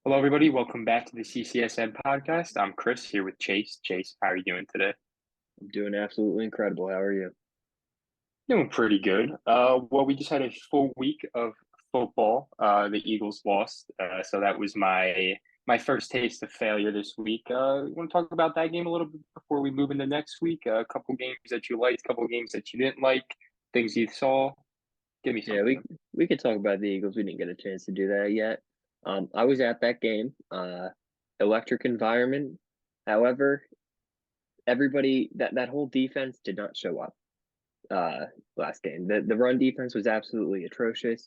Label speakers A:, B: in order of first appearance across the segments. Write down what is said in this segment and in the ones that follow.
A: Hello, everybody. Welcome back to the CCSN podcast. I'm Chris here with Chase. Chase, how are you doing today?
B: I'm doing absolutely incredible. How are you?
A: Doing pretty good. Well, we just had a full week of football. The Eagles lost, so that was my first taste of failure this week. You want to talk about that game a little bit before we move into next week? A couple games that you liked, a couple games that you didn't like, things you saw. Give me
B: Yeah, we
A: something.
B: we could talk about the Eagles. We didn't get a chance to do that yet. I was at that game. Electric environment. However, everybody that whole defense did not show up. Last game. The run defense was absolutely atrocious,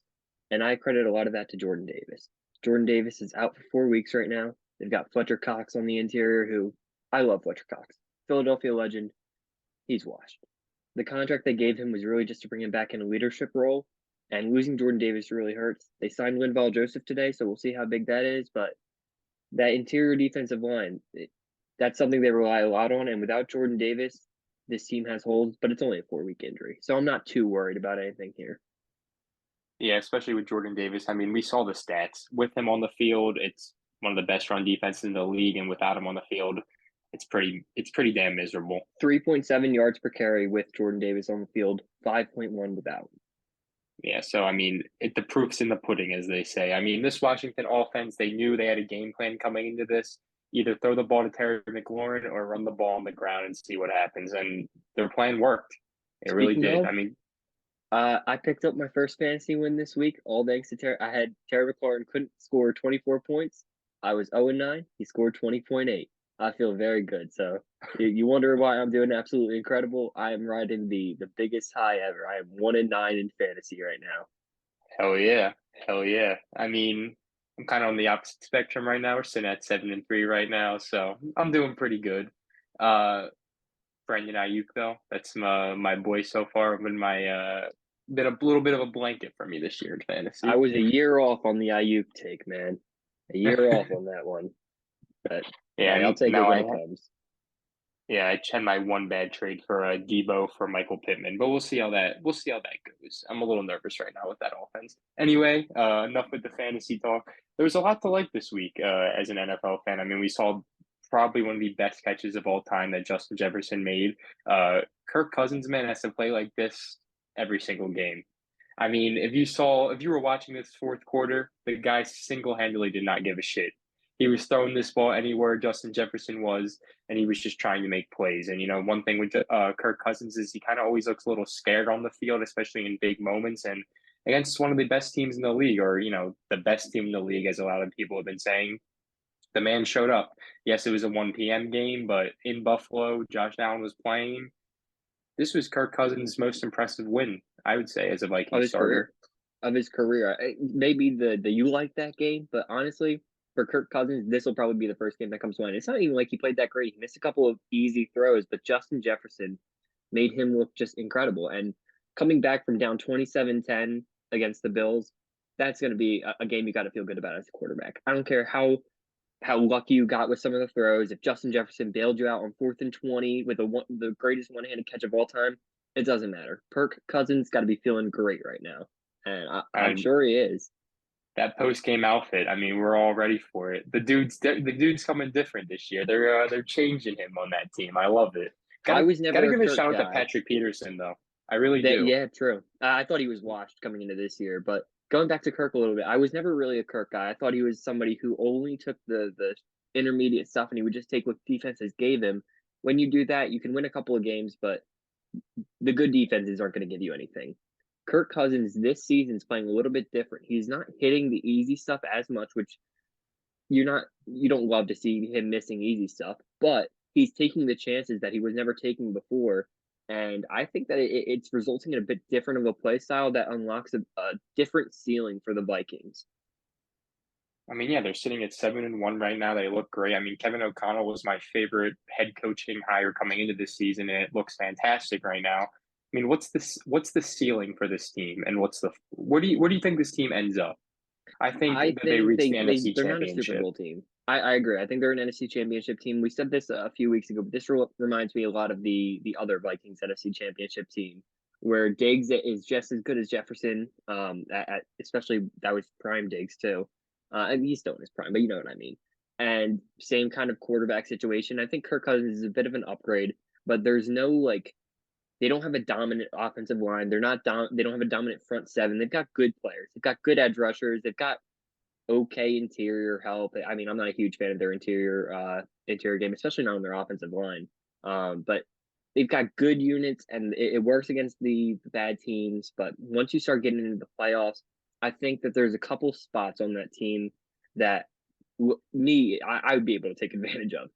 B: and I credit a lot of that to Jordan Davis. Jordan Davis is out for 4 weeks right now. They've got Fletcher Cox on the interior, who I love Fletcher Cox, Philadelphia legend. He's washed. The contract they gave him was really just to bring him back in a leadership role, and losing Jordan Davis really hurts. They signed Linval Joseph today, so we'll see how big that is. But that interior defensive line, that's something they rely a lot on. And without Jordan Davis, this team has holes, but it's only a 4 week injury. So I'm not too worried about anything here.
A: Yeah, especially with Jordan Davis. I mean, we saw the stats with him on the field. It's one of the best run defenses in the league, and without him on the field, it's pretty damn miserable.
B: 3.7 yards per carry with Jordan Davis on the field, 5.1 without.
A: Yeah, so I mean, the proof's in the pudding, as they say. I mean, this Washington offense, they knew they had a game plan coming into this. Either throw the ball to Terry McLaurin or run the ball on the ground and see what happens. And their plan worked. It really
B: Speaking
A: did.
B: of,
A: I mean,
B: I picked up my first fantasy win this week, all thanks to Terry. I had Terry McLaurin couldn't score 24 points. I was 0-9. He scored 20.8. I feel very good. So you wonder why I'm doing absolutely incredible. I am riding the biggest high ever. I am 1-9 in fantasy right now.
A: hell yeah. Hell yeah. I mean, I'm kind of on the opposite spectrum right now. We're sitting at 7-3 right now, so I'm doing pretty good. Uh, Brandon Ayuk though. That's my boy so far. Been my been a little bit of a blanket for me this year in
B: I
A: fantasy.
B: was a year off on the Ayuk take, man. A year off on that one. But
A: Yeah,
B: hey, I'll
A: and
B: take it
A: now
B: when
A: I
B: it comes.
A: yeah I had my one bad trade for Debo for Michael Pittman, but we'll see how that goes. I'm a little nervous right now with that offense. Anyway, enough with the fantasy talk. There was a lot to like this week as an NFL fan. I mean, we saw probably one of the best catches of all time that Justin Jefferson made. Kirk Cousins, man, has to play like this every single game. I mean, if you were watching this fourth quarter, the guy single-handedly did not give a shit. He was throwing this ball anywhere Justin Jefferson was, and he was just trying to make plays. And one thing with Kirk Cousins is he kind of always looks a little scared on the field, especially in big moments. And against one of the best teams in the league, or the best team in the league, as a lot of people have been saying, the man showed up. Yes, it was a 1 p.m. game, but in Buffalo, Josh Allen was playing. This was Kirk Cousins' most impressive win, I would say, as a
B: Of
A: Viking
B: his career.
A: starter.
B: Of his career. Maybe the you like that game, but honestly, for Kirk Cousins, this will probably be the first game that comes to mind. It's not even like he played that great. He missed a couple of easy throws, but Justin Jefferson made him look just incredible. And coming back from down 27-10 against the Bills, that's going to be a game you got to feel good about as a quarterback. I don't care how lucky you got with some of the throws. If Justin Jefferson bailed you out on 4th and 20 with the greatest one-handed catch of all time, it doesn't matter. Kirk Cousins got to be feeling great right now, and I'm
A: And
B: sure he is.
A: that post game outfit, I mean, we're all ready for it. The dude's coming different this year. They're changing him on that team. I love it.
B: I
A: Gotta
B: was
A: gotta
B: never a
A: give a
B: Kirk
A: shout out to
B: guy.
A: Patrick Peterson though. I really
B: That
A: do.
B: Yeah, true. I thought he was washed coming into this year, but going back to Kirk a little bit, I was never really a Kirk guy. I thought he was somebody who only took the intermediate stuff and he would just take what defenses gave him. When you do that, you can win a couple of games, but the good defenses aren't going to give you anything. Kirk Cousins this season's playing a little bit different. He's not hitting the easy stuff as much, which you don't love to see him missing easy stuff, but he's taking the chances that he was never taking before. And I think that it's resulting in a bit different of a play style that unlocks a different ceiling for the Vikings.
A: I mean, yeah, they're sitting at 7-1 right now. They look great. I mean, Kevin O'Connell was my favorite head coaching hire coming into this season, and it looks fantastic right now. I mean, what's the ceiling for this team, and where do you think this team ends up? I think
B: I
A: that they
B: think
A: reached the NFC
B: they're not a Super
A: Championship.
B: Bowl team. I agree. I think they're an NFC Championship team. We said this a few weeks ago, but this reminds me a lot of the other Vikings NFC Championship team, where Diggs is just as good as Jefferson. Especially that was prime Diggs too. And he's still in his prime, but you know what I mean. And same kind of quarterback situation. I think Kirk Cousins is a bit of an upgrade, but there's no like they don't have a dominant offensive line. They don't have a dominant front seven. They've got good players. They've got good edge rushers. They've got okay interior help. I mean, I'm not a huge fan of their interior game, especially not on their offensive line. But they've got good units, and it works against the bad teams. But once you start getting into the playoffs, I think that there's a couple spots on that team that I would be able to take advantage of.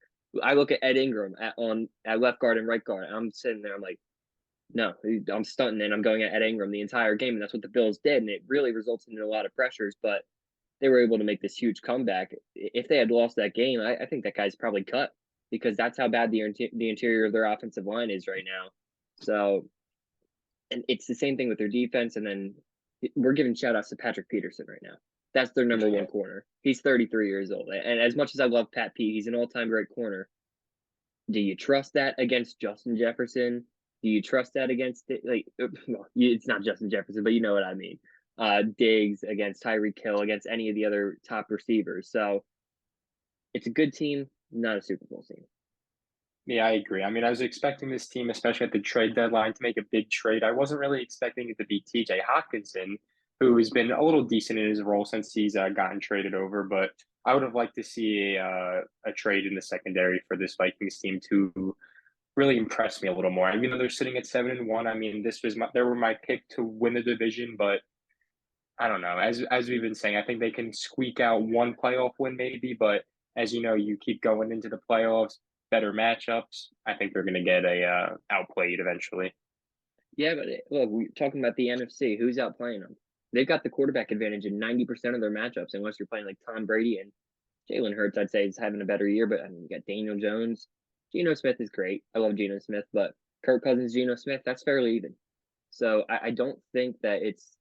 B: I look at Ed Ingram at left guard and right guard. And I'm sitting there. I'm like, no, I'm stunting and I'm going at Ed Ingram the entire game, and that's what the Bills did, and it really resulted in a lot of pressures. But they were able to make this huge comeback. If they had lost that game, I think that guy's probably cut because that's how bad the interior of their offensive line is right now. So, and it's the same thing with their defense. And then we're giving shout outs to Patrick Peterson right now. That's their number one corner. He's 33 years old. And as much as I love Pat Pete, he's an all time great corner. Do you trust that against Justin Jefferson? Do you trust that against well, it's not Justin Jefferson, but you know what I mean. Diggs against Tyreek Hill against any of the other top receivers. So it's a good team, not a Super Bowl team.
A: Yeah, I agree. I mean, I was expecting this team, especially at the trade deadline, to make a big trade. I wasn't really expecting it to be TJ Hawkinson, who has been a little decent in his role since he's gotten traded over. But I would have liked to see a trade in the secondary for this Vikings team to really impress me a little more. Even though they're sitting at 7-1, I mean, they were my pick to win the division, but I don't know. As we've been saying, I think they can squeak out one playoff win maybe, but as you know, you keep going into the playoffs, better matchups. I think they're going to get a outplayed eventually.
B: Yeah, but look, we're talking about the NFC. Who's out playing them? They've got the quarterback advantage in 90% of their matchups, unless you're playing like Tom Brady and Jalen Hurts. I'd say is having a better year, but I mean, you got Daniel Jones. Geno Smith is great. I love Geno Smith, but Kirk Cousins, Geno Smith, that's fairly even. So I don't think that it's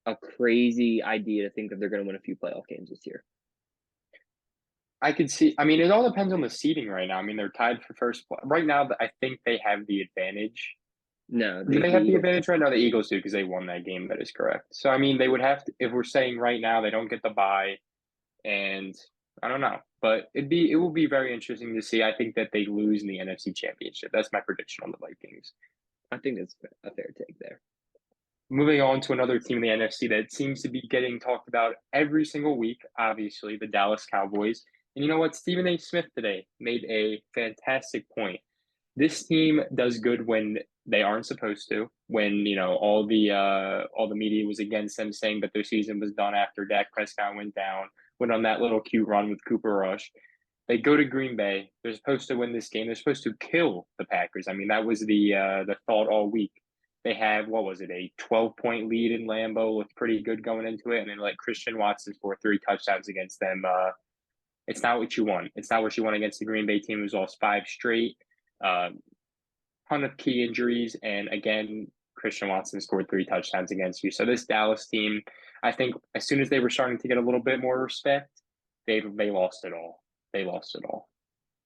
B: a crazy idea to think that they're going to win a few playoff games this year.
A: I could see. I mean, it all depends on the seeding right now. I mean, they're tied for right now. I think they have the advantage.
B: No,
A: Do they
B: the
A: have the
B: Eagles do.
A: advantage right now? The Eagles do because they won that game. That is correct. So I mean, they would have to. If we're saying right now they don't get the bye, and I don't know, but it will be very interesting to see. I think that they lose in the NFC Championship. That's my prediction on the Vikings.
B: I think that's a fair take there.
A: Moving on to another team in the NFC that seems to be getting talked about every single week, obviously, the Dallas Cowboys. And you know what? Stephen A. Smith today made a fantastic point. This team does good when they aren't supposed to, when all the media was against them, saying that their season was done after Dak Prescott went down, went on that little cute run with Cooper Rush. They go to Green Bay. They're supposed to win this game. They're supposed to kill the Packers. I mean, that was the thought all week. They have what was it, a 12-point lead in Lambeau, looked pretty good going into it, and then let Christian Watson score 3 touchdowns against them. It's not what you want. It's not what you want against the Green Bay team who's lost 5 straight. Uh, Ton of key injuries, and again, Christian Watson scored 3 touchdowns against you. So this Dallas team, I think, as soon as they were starting to get a little bit more respect, they lost it all. They lost it all.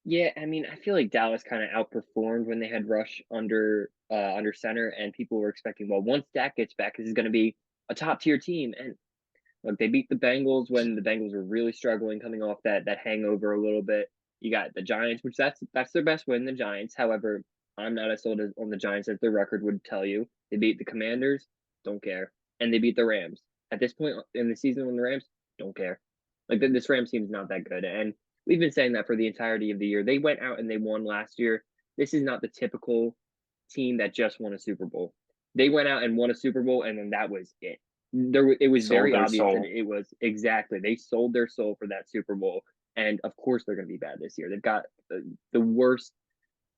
B: Yeah, I mean, I feel like Dallas kind of outperformed when they had Rush under center, and people were expecting, well, once Dak gets back, this is going to be a top tier team. And look, they beat the Bengals when the Bengals were really struggling, coming off that hangover a little bit. You got the Giants, which that's their best win, the Giants. However, I'm not as sold on the Giants as their record would tell you. They beat the Commanders, don't care, and they beat the Rams. At this point in the season, when the Rams don't care, like this Rams team is not that good, and we've been saying that for the entirety of the year. They went out and they won last year. This is not the typical team that just won a Super Bowl. They went out and won a Super Bowl, and then that was it. It was
A: Sold
B: very
A: their
B: obvious that
A: soul.
B: it was exactly they sold their soul for that Super Bowl, and of course they're going to be bad this year. They've got the worst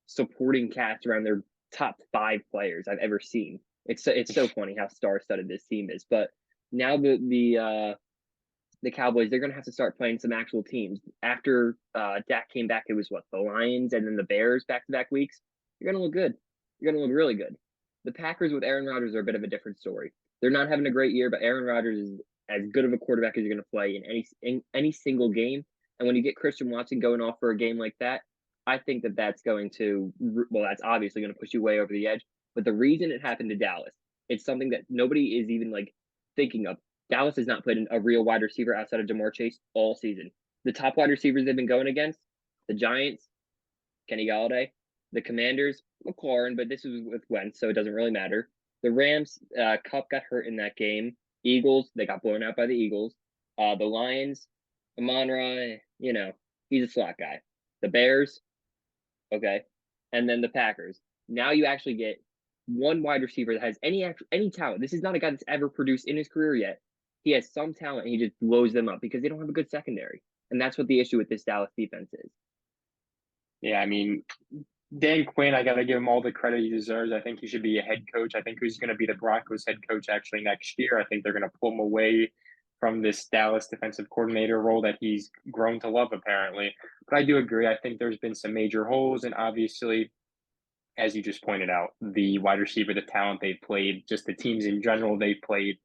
B: supporting cast around their top 5 players I've ever seen. It's so funny how star-studded this team is. But now the Cowboys, they're going to have to start playing some actual teams. After Dak came back, it was what, the Lions and then the Bears back-to-back weeks. You're going to look good. You're going to look really good. The Packers with Aaron Rodgers are a bit of a different story. They're not having a great year, but Aaron Rodgers is as good of a quarterback as you're going to play in any single game. And when you get Christian Watson going off for a game like that, I think that that's going to, well, that's obviously going to push you way over the edge. But the reason it happened to Dallas, it's something that nobody is even like thinking of. Dallas has not put in a real wide receiver outside of Jamar Chase all season. The top wide receivers they've been going against, the Giants, Kenny Galladay, the Commanders, McLaurin, but this was with Wentz, so it doesn't really matter. The Rams, Cup got hurt in that game. Eagles, they got blown out by the Eagles. The Lions, Amon-Ra, he's a slot guy. The Bears, okay, and then the Packers. Now you actually get one wide receiver that has any talent. This is not a guy that's ever produced in his career yet. He has some talent, and he just blows them up because they don't have a good secondary, and that's what the issue with this Dallas defense is.
A: Yeah, I mean, Dan Quinn, I got to give him all the credit he deserves. I think he should be a head coach. I think he's going to be the Broncos head coach actually next year. I think they're going to pull him away from this Dallas defensive coordinator role that he's grown to love, apparently. But I do agree. I think there's been some major holes. And obviously, as you just pointed out, the wide receiver, the talent they've played, just the teams in general they've played,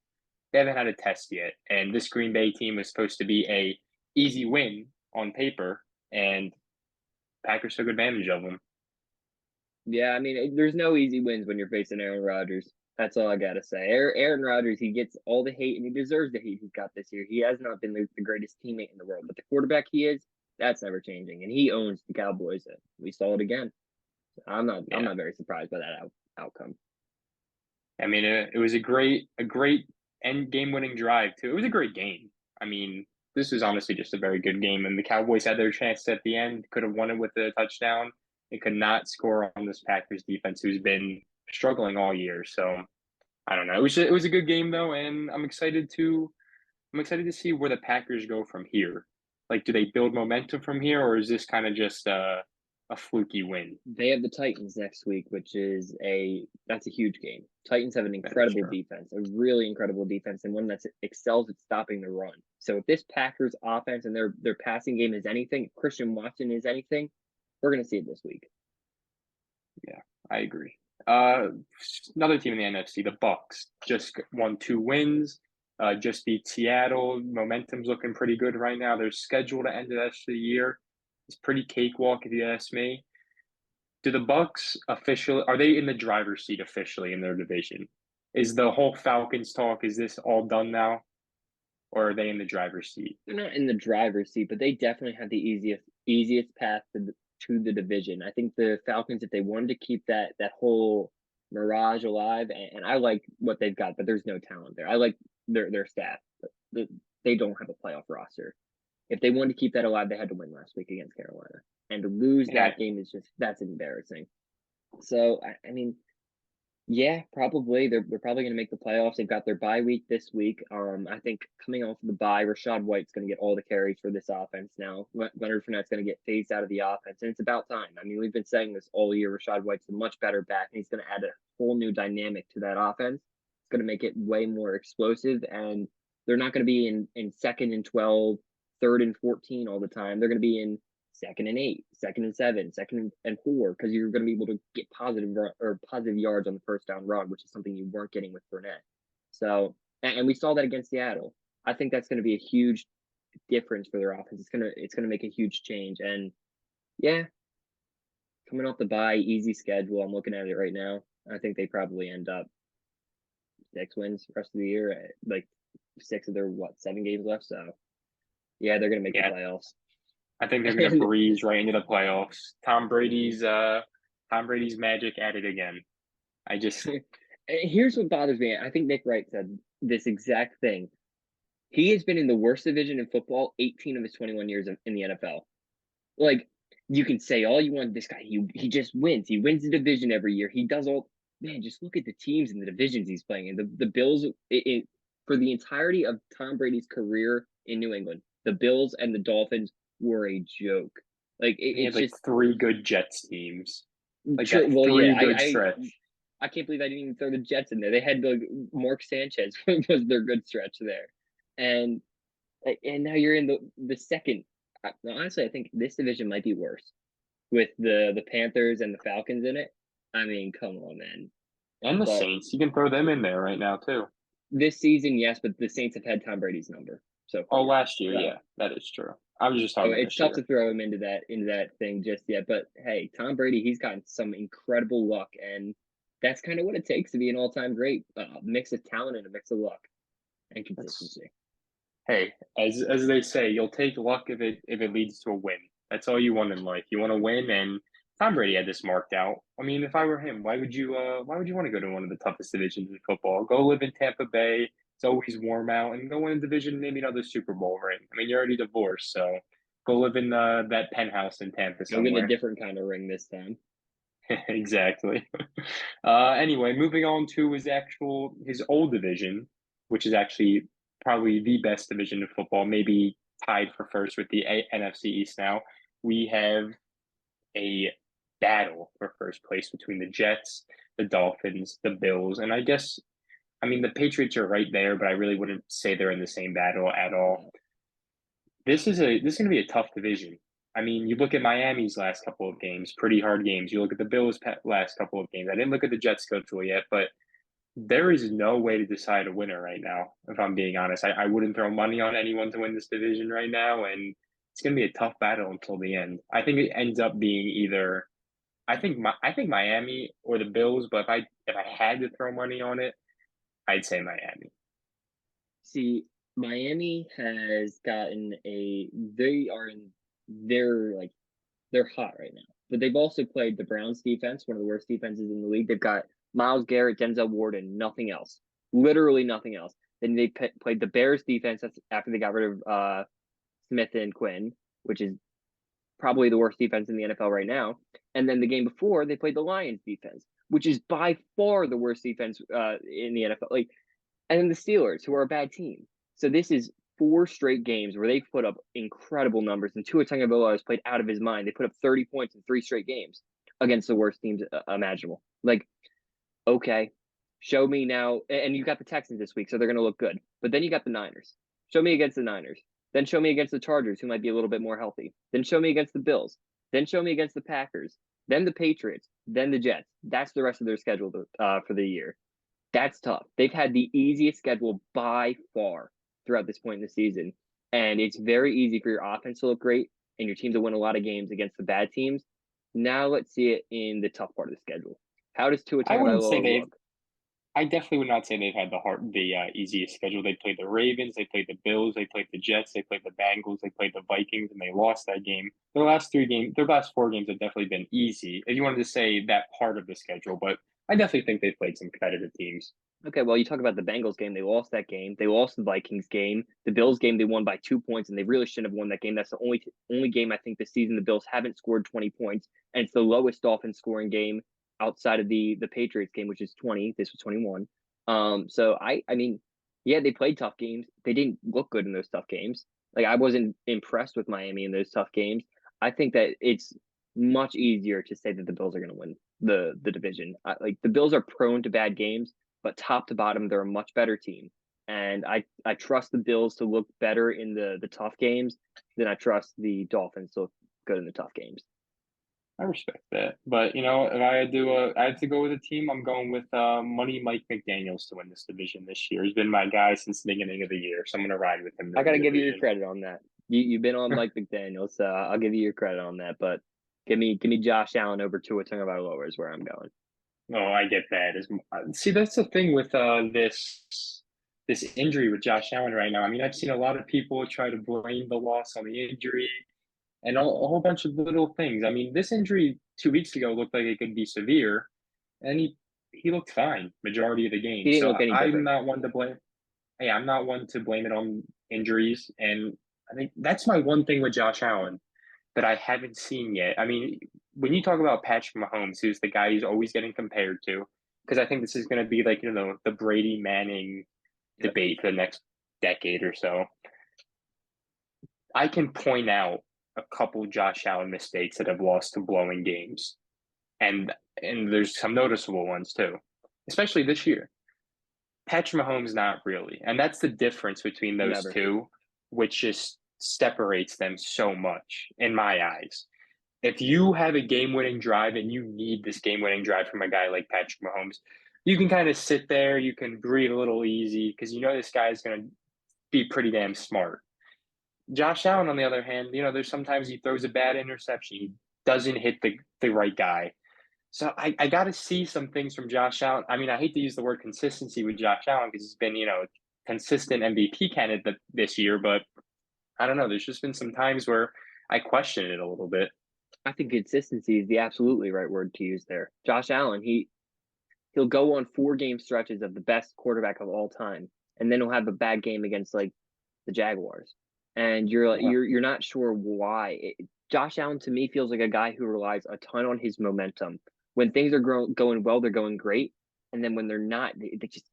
A: they haven't had a test yet. And this Green Bay team was supposed to be a easy win on paper, and Packers took advantage of them.
B: Yeah, I mean, there's no easy wins when you're facing Aaron Rodgers. That's all I gotta say. Aaron Rodgers, he gets all the hate, and he deserves the hate he's got this year. He has not been the greatest teammate in the world, but the quarterback he is, that's never changing, and he owns the Cowboys. We saw it again. I'm
A: Yeah.
B: not very surprised by that outcome.
A: I mean, it was a great end game winning drive too. It was a great game. I mean, this was honestly just a very good game, and the Cowboys had their chance at the end. Could have won it with a touchdown. They could not score on this Packers defense, who's been struggling all year. So I don't know. It was a good game though, and I'm excited to see where the Packers go from here. Like, do they build momentum from here, or is this kind of just a fluky win?
B: They have the Titans next week, that's a huge game. Titans have an
A: That is
B: incredible
A: true.
B: defense, a really incredible defense, and one that excels at stopping the run. So if this Packers offense and their passing game is anything, if Christian Watson is anything, we're gonna see it this week.
A: Yeah, I agree. Uh, Another team in the NFC, the Bucks, just won 2 wins. Just beat Seattle. Momentum's looking pretty good right now. Their schedule to end the rest of the year is pretty cakewalk, if you ask me. Do the Bucks officially are they in the driver's seat officially in their division? Is the whole Falcons talk, is this all done now, or are they in the driver's seat?
B: They're not in the driver's seat, but they definitely have the easiest path to the division. I think the Falcons, if they wanted to keep that whole mirage alive, and I like what they've got, but there's no talent there. I like their staff, but they don't have a playoff roster. If they wanted to keep that alive, they had to win last week against Carolina, and to lose
A: Yeah,
B: that game is that's embarrassing. So I mean, yeah, probably. They're probably going to make the playoffs. They've got their bye week this week. I think coming off of the bye, Rashad White's going to get all the carries for this offense now. Leonard Fournette's going to get phased out of the offense, and it's about time. I mean, we've been saying this all year. Rashad White's a much better back, and he's going to add a whole new dynamic to that offense. It's going to make it way more explosive, and they're not going to be in second and 12, third and 14 all the time. They're going to be in second and 8, second and 7, second and 4, because you're going to be able to get positive yards on the first down run, which is something you weren't getting with Fournette. So, and we saw that against Seattle. I think that's going to be a huge difference for their offense. It's gonna make a huge change. And yeah, coming off the bye, easy schedule. I'm looking at it right now. I think they probably end up 6 wins rest of the year. Like 6 of their 7 games left. So yeah, they're gonna make the
A: yeah.
B: playoffs.
A: I think they're gonna
B: And
A: breeze right into the playoffs. Tom Brady's magic at it again. I just
B: here's what bothers me. I think Nick Wright said this exact thing. He has been in the worst division in football 18 of his 21 years in the NFL. Like, you can say all you want. This guy, he just wins. He wins the division every year. He does all. Man, just look at the teams and the divisions he's playing in. The Bills, for the entirety of Tom Brady's career in New England, the Bills and the Dolphins were a joke. Like,
A: he had
B: it's
A: like
B: just
A: three good Jets teams. Like
B: true.
A: that
B: Well, yeah,
A: three good stretch.
B: I can't believe I didn't even throw the Jets in there. They had like Mark Sanchez was their good stretch there, and now you're in the second. Honestly, I think this division might be worse with the Panthers and the Falcons in it. I mean, come on, man.
A: And the
B: But
A: Saints. You can throw them in there right now too.
B: this season, yes, but the Saints have had Tom Brady's number so
A: Oh,
B: far.
A: last year,
B: So
A: yeah, that is true. I was just
B: so
A: talking
B: it's
A: this
B: tough to
A: year.
B: throw him into that thing just yet. But hey, Tom Brady, he's gotten some incredible luck, and that's kind of what it takes to be an all-time great. Mix of talent and a mix of luck. and
A: That's
B: consistency.
A: Hey, as they say, you'll take luck if it leads to a win. That's all you want in life. You want to win, and Tom Brady had this marked out. I mean, if I were him, why would you want to go to one of the toughest divisions in football? Go live in Tampa Bay. It's always warm out, and go win a division, maybe another Super Bowl ring. I mean, you're already divorced, so go live in that penthouse in Tampa
B: Go get a
A: somewhere.
B: different kind of ring this time.
A: Exactly. Anyway, moving on to his old division, which is actually probably the best division of football, maybe tied for first with the NFC East now. We have a battle for first place between the Jets, the Dolphins, the Bills, and I mean, the Patriots are right there, but I really wouldn't say they're in the same battle at all.
B: No.
A: This is going to be a tough division. I mean, you look at Miami's last couple of games, pretty hard games. You look at the Bills' last couple of games. I didn't look at the Jets' schedule yet, but there is no way to decide a winner right now. If I'm being honest, I wouldn't throw money on anyone to win this division right now, and it's going to be a tough battle until the end. I think it ends up being either I think Miami or the Bills, but if I had to throw money on it, I'd say Miami.
B: See, Miami has gotten they are in they're like they're hot right now. But they've also played the Browns defense, one of the worst defenses in the league. They've got Miles Garrett, Denzel Ward, and nothing else. Literally nothing else. Then they played the Bears defense after they got rid of Smith and Quinn, which is probably the worst defense in the NFL right now. And then the game before, they played the Lions defense, which is by far the worst defense in the NFL. Like, and then the Steelers, who are a bad team. So this is four straight games where they've put up incredible numbers, and Tua Tagovailoa has played out of his mind. They put up 30 points in three straight games against the worst teams imaginable. Like, okay, show me now. And you got the Texans this week, so they're going to look good. But then you got the Niners. Show me against the Niners. Then show me against the Chargers, who might be a little bit more healthy. Then show me against the Bills. Then show me against the Packers. Then the Patriots. Then the Jets. That's the rest of their schedule for the year. That's tough. They've had the easiest schedule by far throughout this point in the season. And it's very easy for your offense to look great and your team to win a lot of games against the bad teams. Now let's see it in the tough part of the schedule. How does Tua
A: I wouldn't say
B: Tagovailoa
A: they've
B: look?
A: I definitely would not say they've had the easiest schedule. They played the Ravens, they played the Bills, they played the Jets, they played the Bengals, they played the Vikings, and they lost that game. Their last four games have definitely been easy. If you wanted to say that part of the schedule, but I definitely think they've played some competitive teams.
B: Okay, well, you talk about the Bengals game. They lost that game. They lost the Vikings game. The Bills game, they won by 2 points, and they really shouldn't have won that game. That's the only game I think this season the Bills haven't scored 20 points, and it's the lowest Dolphins scoring game outside of the Patriots game, which is 20. This was 21. So I mean, yeah, they played tough games. They didn't look good in those tough games. Like I wasn't impressed with Miami in those tough games. I think that it's much easier to say that the Bills are going to win the division. Like the Bills are prone to bad games, but top to bottom, they're a much better team. And I trust the Bills to look better in the tough games than I trust the Dolphins to look good in the tough games.
A: I respect that, but if I had to go with a team, I'm going with Money Mike McDaniel's to win this division this year. He's been my guy since the beginning of the year, so I'm going to ride with him to
B: I
A: win
B: got to
A: the
B: give you your
A: division.
B: credit on that. You've been on Mike McDaniel, so I'll give you your credit on that. But give me Josh Allen over Tua Tagovailoa is where I'm going.
A: Oh, I get that. See, that's the thing with this injury with Josh Allen right now. I mean, I've seen a lot of people try to blame the loss on the injury and a whole bunch of little things. I mean, this injury 2 weeks ago looked like it could be severe, and he looked fine majority of the
B: He
A: game.
B: didn't
A: So
B: look any
A: I'm
B: different.
A: not one to blame. Hey, I'm not one to blame it on injuries, and I think that's my one thing with Josh Allen that I haven't seen yet. I mean, when you talk about Patrick Mahomes, who's the guy who's always getting compared to, because I think this is going to be like the Brady Manning
B: Yep.
A: debate for the next decade or so. I can point out a couple Josh Allen mistakes that have lost to blowing games, and there's some noticeable ones too, especially this year. Patrick Mahomes, not really. And that's the difference between those
B: Never.
A: two, which just separates them so much in my eyes. If you have a game winning drive and you need this game winning drive from a guy like Patrick Mahomes, you can kind of sit there, you can breathe a little easy because you know this guy is going to be pretty damn smart. Josh Allen, on the other hand, there's sometimes he throws a bad interception, he doesn't hit the right guy. So I got to see some things from Josh Allen. I mean, I hate to use the word consistency with Josh Allen because he's been, consistent MVP candidate this year, but I don't know. There's just been some times where I question it a little bit.
B: I think consistency is the absolutely right word to use there. Josh Allen, he'll go on 4 game stretches of the best quarterback of all time, and then he'll have a bad game against like the Jaguars, and
A: Yeah.
B: you're not sure why. Josh Allen to me feels like a guy who relies a ton on his momentum. When things are going well, they're going great, and then when they're not, they just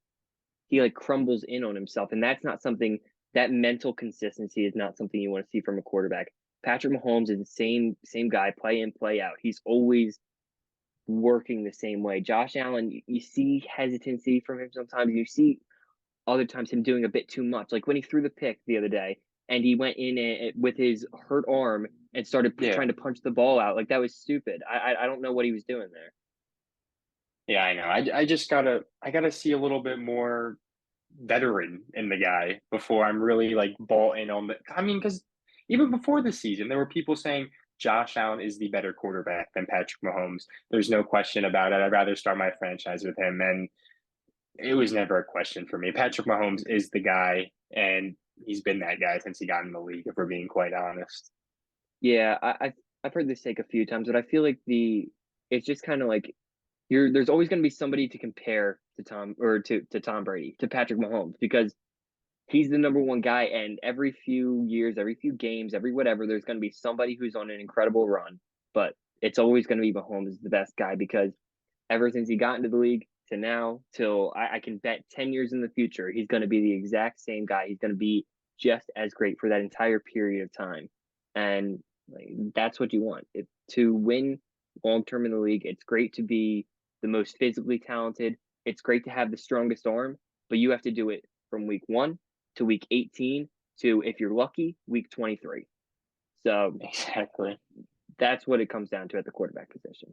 B: he like crumbles in on himself, and that's not something that mental consistency is not something you want to see from a quarterback. Patrick Mahomes is the same guy, play in, play out. He's always working the same way. Josh Allen, you see hesitancy from him sometimes. You see other times him doing a bit too much. Like when he threw the pick the other day and he went in with his hurt arm and started
A: Yeah.
B: trying to punch the ball out. Like that was stupid. I don't know what he was doing there.
A: Yeah, I know. I just I gotta see a little bit more veteran in the guy before I'm really like bought in on the. I mean, because even before the season, there were people saying Josh Allen is the better quarterback than Patrick Mahomes. There's no question about it. I'd rather start my franchise with him, and it was never a question for me. Patrick Mahomes is the guy, and he's been that guy since he got in the league. If we're being quite honest.
B: Yeah, I've heard this take a few times, but I feel like it's just kind of like there's always going to be somebody to compare to Tom or to Tom Brady, to Patrick Mahomes, because he's the number one guy. And every few years, every few games, every whatever, there's going to be somebody who's on an incredible run. But it's always going to be Mahomes is the best guy because ever since he got into the league to now, till I can bet 10 years in the future, he's going to be the exact same guy. He's going to be just as great for that entire period of time. And like, that's what you want. To win long term in the league, it's great to be the most physically talented. It's great to have the strongest arm, but you have to do it from week 1 to week 18 to, if you're lucky, week 23. So
A: Exactly.
B: that's what it comes down to at the quarterback position.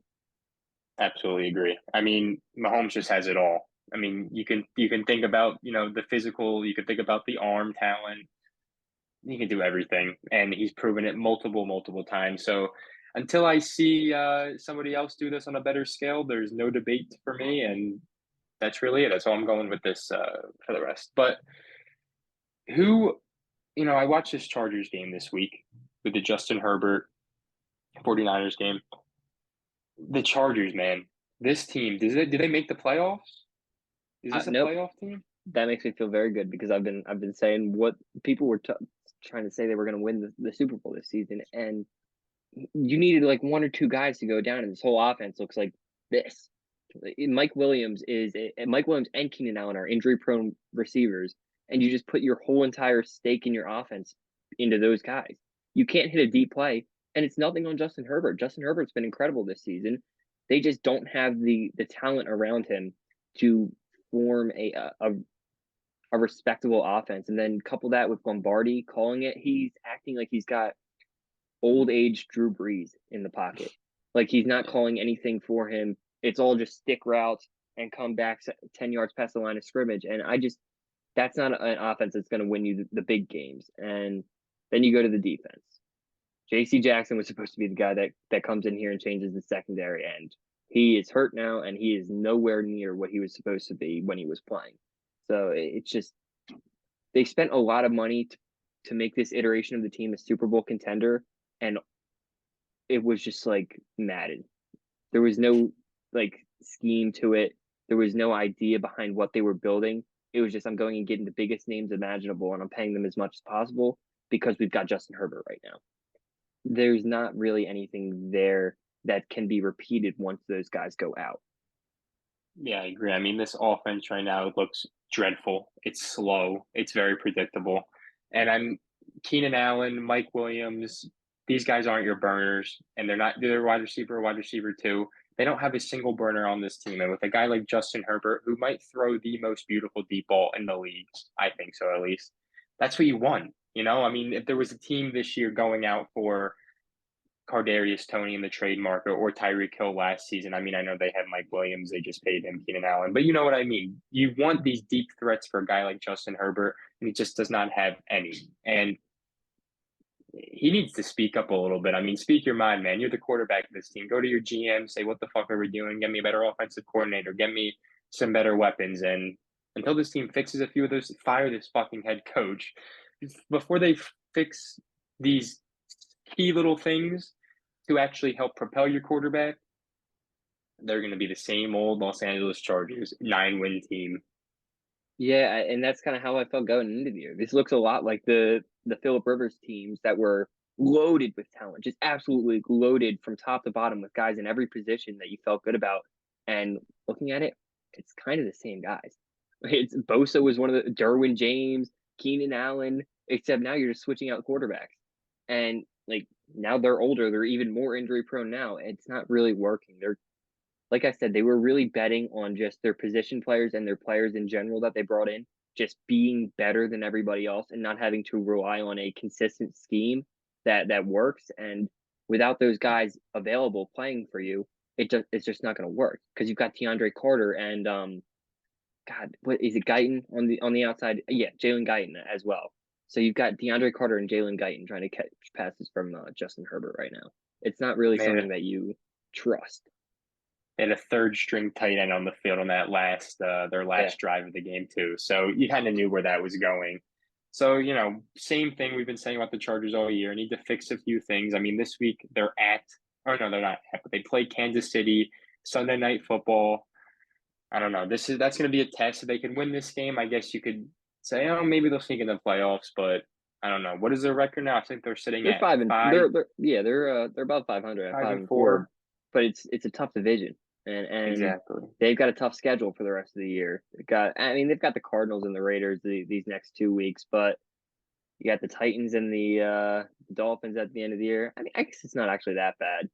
A: Absolutely agree. I mean, Mahomes just has it all. I mean, you can think about the physical, you can think about the arm talent. He can do everything, and he's proven it multiple times. So until I see somebody else do this on a better scale, there's no debate for me, and that's really it. That's all I'm going with this for the rest. But who, I watched this Chargers game this week with the Justin Herbert 49ers game. The Chargers, man, this team, did they make the playoffs? Is this a
B: Nope,
A: playoff team?
B: that makes me feel very good because I've been saying what people were trying to say they were going to win the Super Bowl this season, and you needed like 1 or 2 guys to go down, and this whole offense looks like this. Mike Williams and Keenan Allen are injury prone receivers, and you just put your whole entire stake in your offense into those guys. You can't hit a deep play, and it's nothing on Justin Herbert. Justin Herbert's been incredible this season. They just don't have the talent around him to form a respectable offense. And then couple that with Lombardi calling it, he's acting like he's got old age Drew Brees in the pocket. Like he's not calling anything for him. It's all just stick routes and come back 10 yards past the line of scrimmage. And that's not an offense that's going to win you the big games. And then you go to the defense. JC Jackson was supposed to be the guy that comes in here and changes the secondary, and he is hurt now, and he is nowhere near what he was supposed to be when he was playing. So it's just they spent a lot of money to make this iteration of the team a Super Bowl contender, and it was just like Madden. There was no like scheme to it. There was no idea behind what they were building. It was just I'm going and getting the biggest names imaginable, and I'm paying them as much as possible because we've got Justin Herbert right now. There's not really anything there that can be repeated once those guys go out.
A: Yeah, I agree. I mean, this offense right now looks dreadful. It's slow. It's very predictable. And I'm Keenan Allen, Mike Williams. These guys aren't your burners, and they're wide receiver too. They don't have a single burner on this team. And with a guy like Justin Herbert, who might throw the most beautiful deep ball in the league, I think so at least. That's what you want. I mean, if there was a team this year going out for Kadarius Toney in the trade market or Tyreek Hill last season. I mean, I know they had Mike Williams, they just paid him Keenan Allen, but you know what I mean. You want these deep threats for a guy like Justin Herbert, and he just does not have any. And he needs to speak up a little bit. I mean, speak your mind, man. You're the quarterback of this team. Go to your GM, say, what the fuck are we doing? Get me a better offensive coordinator. Get me some better weapons. And until this team fixes a few of those, fire this fucking head coach before they fix these key little things to actually help propel your quarterback. They're going to be the same old Los Angeles Chargers 9-win team.
B: Yeah, and that's kind of how I felt going into the year. This looks a lot like the Phillip Rivers teams that were loaded with talent, just absolutely loaded from top to bottom with guys in every position that you felt good about. And looking at it, it's kind of the same guys. It's Bosa was one of the Derwin James, Keenan Allen, except now you're just switching out quarterbacks. And like now they're older, they're even more injury prone now. It's not really working. They're like I said, they were really betting on just their position players and their players in general that they brought in just being better than everybody else and not having to rely on a consistent scheme that works. And without those guys available playing for you, it's just not going to work because you've got DeAndre Carter and God, what is it? Guyton on the outside? Yeah, Jalen Guyton as well. So you've got DeAndre Carter and Jalen Guyton trying to catch passes from Justin Herbert right now. It's not really
A: Man,
B: something that you trust.
A: they had a third string tight end on the field on that last their
B: Yeah.
A: last drive of the game too. So you kind of knew where that was going. So, same thing we've been saying about the Chargers all year. Need to fix a few things. I mean, this week they're at, or no, they're not at, but they play Kansas City Sunday Night Football. I don't know. That's going to be a test. If they can win this game, I guess you could say, oh, maybe they'll sneak in the playoffs. But I don't know. What is their record now? I think they're sitting
B: They're
A: at
B: five and
A: five,
B: they're about 500 at
A: five
B: five
A: and
B: and four,
A: four.
B: but it's a tough division, and
A: Exactly.
B: they've got a tough schedule for the rest of the year. They've got the Cardinals and the Raiders these next 2 weeks, but you got the Titans and the Dolphins at the end of the year. I mean, I guess it's not actually that bad.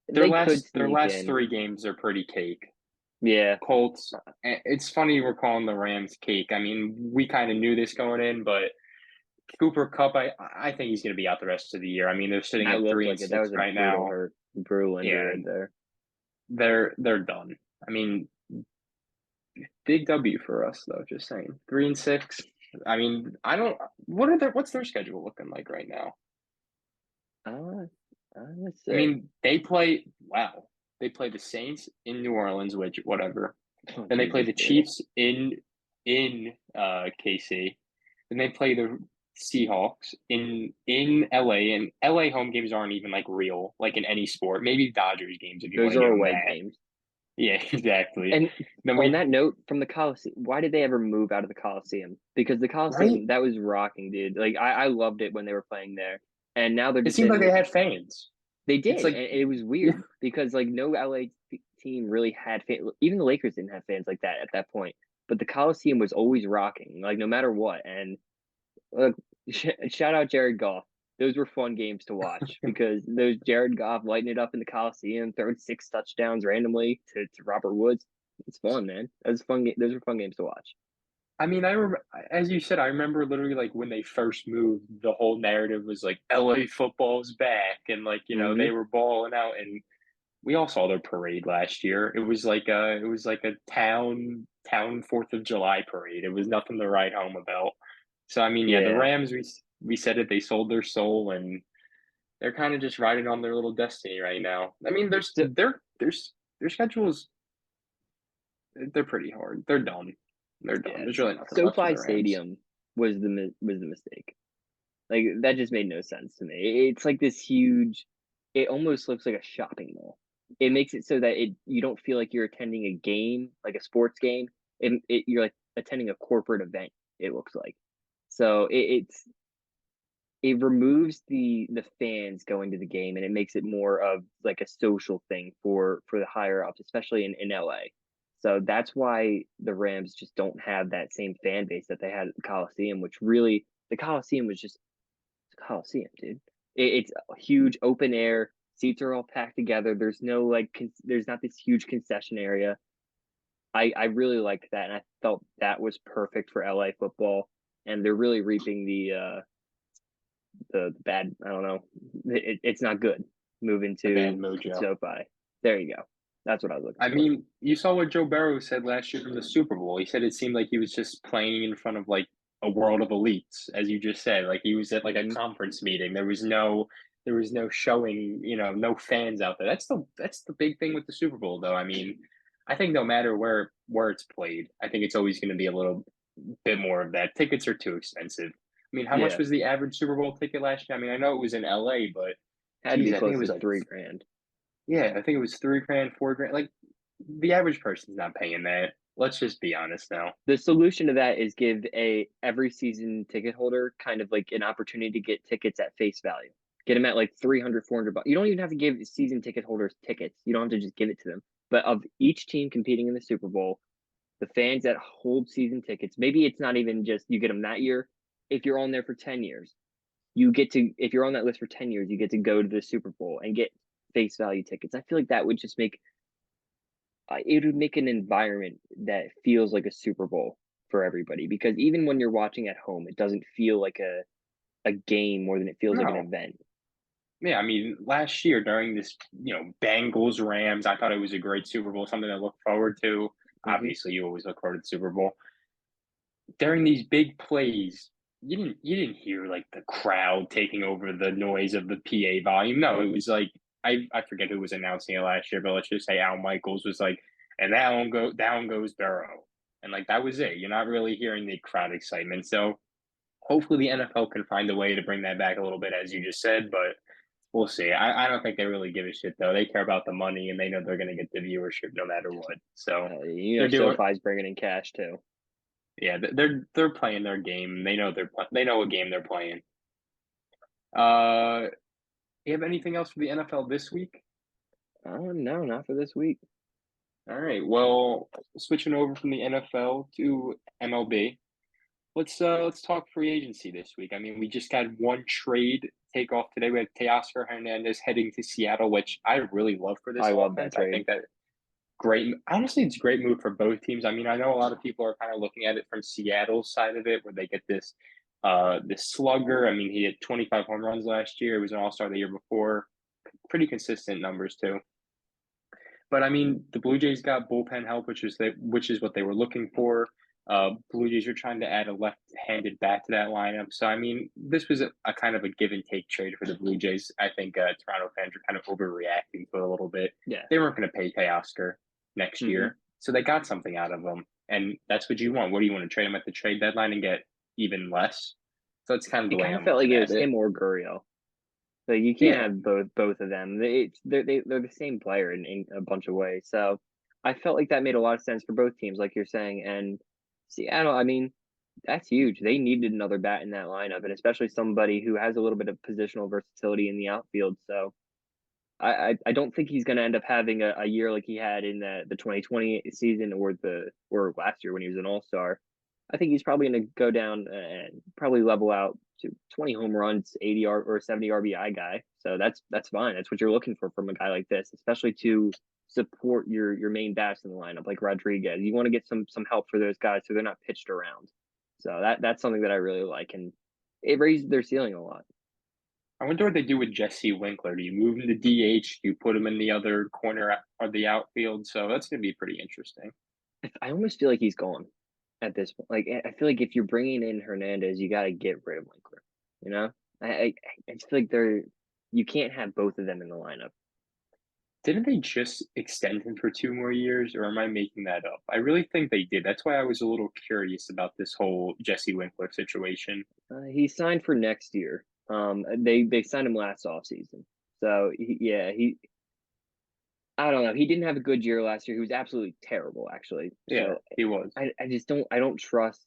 A: Their
B: They could
A: last their
B: sneak
A: last
B: in.
A: three games are pretty cake.
B: Yeah,
A: Colts. It's funny we're calling the Rams cake. I mean, we kind of knew this going in, but Cooper Cup, I think he's going to be out the rest of the year. I mean, they're sitting
B: that
A: at
B: looked
A: three and
B: like it. That
A: six
B: was a
A: right now.
B: brutal injury
A: Yeah,
B: right there.
A: they're done. I mean, big W for us though. Just saying, 3 and 6. I mean, I don't. What's their schedule looking like right now?
B: Uh, let's
A: I
B: see.
A: mean, they play. Wow, they play the Saints in New Orleans, which whatever.
B: Oh
A: Then they play
B: Jesus,
A: the
B: brutal.
A: Chiefs in KC. Then they play the Seahawks in LA, and LA home games aren't even like real, like in any sport. Maybe Dodgers games if you want
B: Those
A: to
B: are
A: give them
B: away
A: that.
B: games.
A: Yeah, exactly.
B: And
A: Then
B: on
A: we
B: that note, from the Coliseum, why did they ever move out of the Coliseum? Because the
A: right.
B: Coliseum, that was rocking, dude. Like I loved it when they were playing there. And now they're
A: It
B: just
A: seemed like
B: in
A: they had fans.
B: they
A: It's
B: did, and
A: like
B: it was weird because like no LA team really had fans. Even the Lakers didn't have fans like that at that point. But the Coliseum was always rocking, like no matter what. And look, shout out Jared Goff. Those were fun games to watch because those Jared Goff lighting it up in the Coliseum, throwing 6 touchdowns randomly to Robert Woods. It's fun, man. That was fun. Those were fun games to watch.
A: I mean, I remember, as you said, I remember literally like when they first moved, the whole narrative was like LA football's back, and like they
B: Hmm.
A: were balling out, and we all saw their parade last year. It was like a town 4th of July parade. It was nothing to write home about. So I mean, yeah, the
B: Yeah,
A: Rams, we said it, they sold their soul, and they're kind of just riding on their little destiny right now. I mean,
B: so
A: their schedules, they're pretty hard. They're done. They're done.
B: yeah,
A: There's really nothing left for
B: SoFi
A: the Rams.
B: Stadium was the mistake. Like that just made no sense to me. It's like this huge. It almost looks like a shopping mall. It makes it so that you don't feel like you're attending a game, like a sports game. You're like attending a corporate event. It looks like. So it removes the fans going to the game and it makes it more of like a social thing for the higher ups, especially in LA. So that's why the Rams just don't have that same fan base that they had at the Coliseum, which really the Coliseum was just the Coliseum, dude. It's a huge open air. Seats are all packed together. There's no there's not this huge concession area. I really liked that, and I felt that was perfect for LA football. And they're really reaping the bad. I don't know. It's not good moving
A: The bad
B: to
A: mojo.
B: SoFi. There you go. That's what I was looking
A: I
B: for.
A: mean, you saw what Joe Burrow said last year from the Super Bowl. He said it seemed like he was just playing in front of like a world of elites, as you just said. Like he was at like a
B: Hmm.
A: conference meeting. There was no showing, no fans out there. That's the big thing with the Super Bowl though. I mean, I think no matter where where it's played. I think it's always going to be a little bit more of that. Tickets are too expensive. I mean, how much
B: Yeah,
A: was the average Super Bowl ticket last year? I mean, I know it was in LA, but
B: had to be
A: geez, I think it
B: close to
A: was like
B: 3 grand.
A: yeah, I think it was 3 grand, 4 grand. Like the average person's not paying that. Let's just be honest now.
B: The solution to that is give a every season ticket holder kind of like an opportunity to get tickets at face value. Get them at like 300, 400 bucks. You don't even have to give season ticket holders tickets. You don't have to just give it to them. But of each team competing in the Super Bowl, the fans that hold season tickets, maybe it's not even just you get them that year. If you're on there for 10 years, you get to, if you're on that list for 10 years, you get to go to the Super Bowl and get face value tickets. I feel like that would just make it would make an environment that feels like a Super Bowl for everybody because even when you're watching at home, it doesn't feel like a game more than it feels like an
A: No.
B: event.
A: Yeah, I mean, last year during this, Bengals Rams, I thought it was a great Super Bowl, something to look forward to.
B: Hmm.
A: Obviously, you always look forward to the Super Bowl. During these big plays, you didn't hear like the crowd taking over the noise of the PA volume. No, it was like I forget who was announcing it last year, but let's just say Al Michaels was like, and down goes Burrow, and like that was it. You're not really hearing the crowd excitement. So hopefully the NFL can find a way to bring that back a little bit, as you just said, but we'll see. I don't think they really give a shit though. They care about the money and they know they're going to get the viewership no matter what. So they're doing,
B: SoFi's bringing in cash too.
A: yeah, they're playing their game. They know what game they're playing. Uh, you have anything else for the NFL this week?
B: No, not for this week.
A: All right. Well, switching over from the NFL to MLB. Let's talk free agency this week. I mean, we just had one trade take off today. We had Teoscar Hernandez heading to Seattle, which I really love for this
B: I love that
A: offense. I
B: trade.
A: think that great. Honestly, it's a great move for both teams. I mean, I know a lot of people are kind of looking at it from Seattle's side of it, where they get this slugger. I mean, he had 25 home runs last year. He was an All Star the year before. Pretty consistent numbers too. But I mean, the Blue Jays got bullpen help, which is what they were looking for. Blue Jays are trying to add a left-handed bat to that lineup. So I mean, this was a kind of a give and take trade for the Blue Jays. I think Toronto fans are kind of overreacting to it a little bit.
B: Yeah.
A: They weren't going to pay Teoscar next
B: Hmm.
A: year, so they got something out of him, and that's what you want. What do you want to trade him at the trade deadline and get even less? So that's kind of the
B: It
A: way
B: kind of
A: I'm
B: felt like
A: looking
B: it
A: at
B: was
A: it.
B: him or Gurriel. Like you can't
A: Yeah,
B: have both of them. They're the same player in a bunch of ways. So I felt like that made a lot of sense for both teams, like you're saying. And Seattle, I mean, that's huge. They needed another bat in that lineup, and especially somebody who has a little bit of positional versatility in the outfield. So I don't think he's going to end up having a year like he had in the 2020 season or last year when he was an All Star. I think he's probably going to go down and probably level out to 20 home runs, 80 or 70 RBI guy. So that's fine. That's what you're looking for from a guy like this, especially to support your main bats in the lineup like Rodriguez. You want to get some help for those guys so they're not pitched around. So that's something that I really like, and it raised their ceiling a lot.
A: I wonder what they do with Jesse Winkler. Do you move him to DH? Do you put him in the other corner of the outfield? So that's going to be pretty interesting.
B: I almost feel like he's gone at this point. Like I feel like if you're bringing in Hernandez, you got to get rid of Winkler. You know, I, I I just feel like you can't have both of them in the lineup.
A: Didn't they just extend him for 2 more years, or am I making that up? I really think they did. That's why I was a little curious about this whole Jesse Winkler situation.
B: He signed for next year. They signed him last offseason. So yeah, he I don't know. He didn't have a good year last year. He was absolutely terrible, actually.
A: Yeah,
B: So
A: he was.
B: I just don't trust.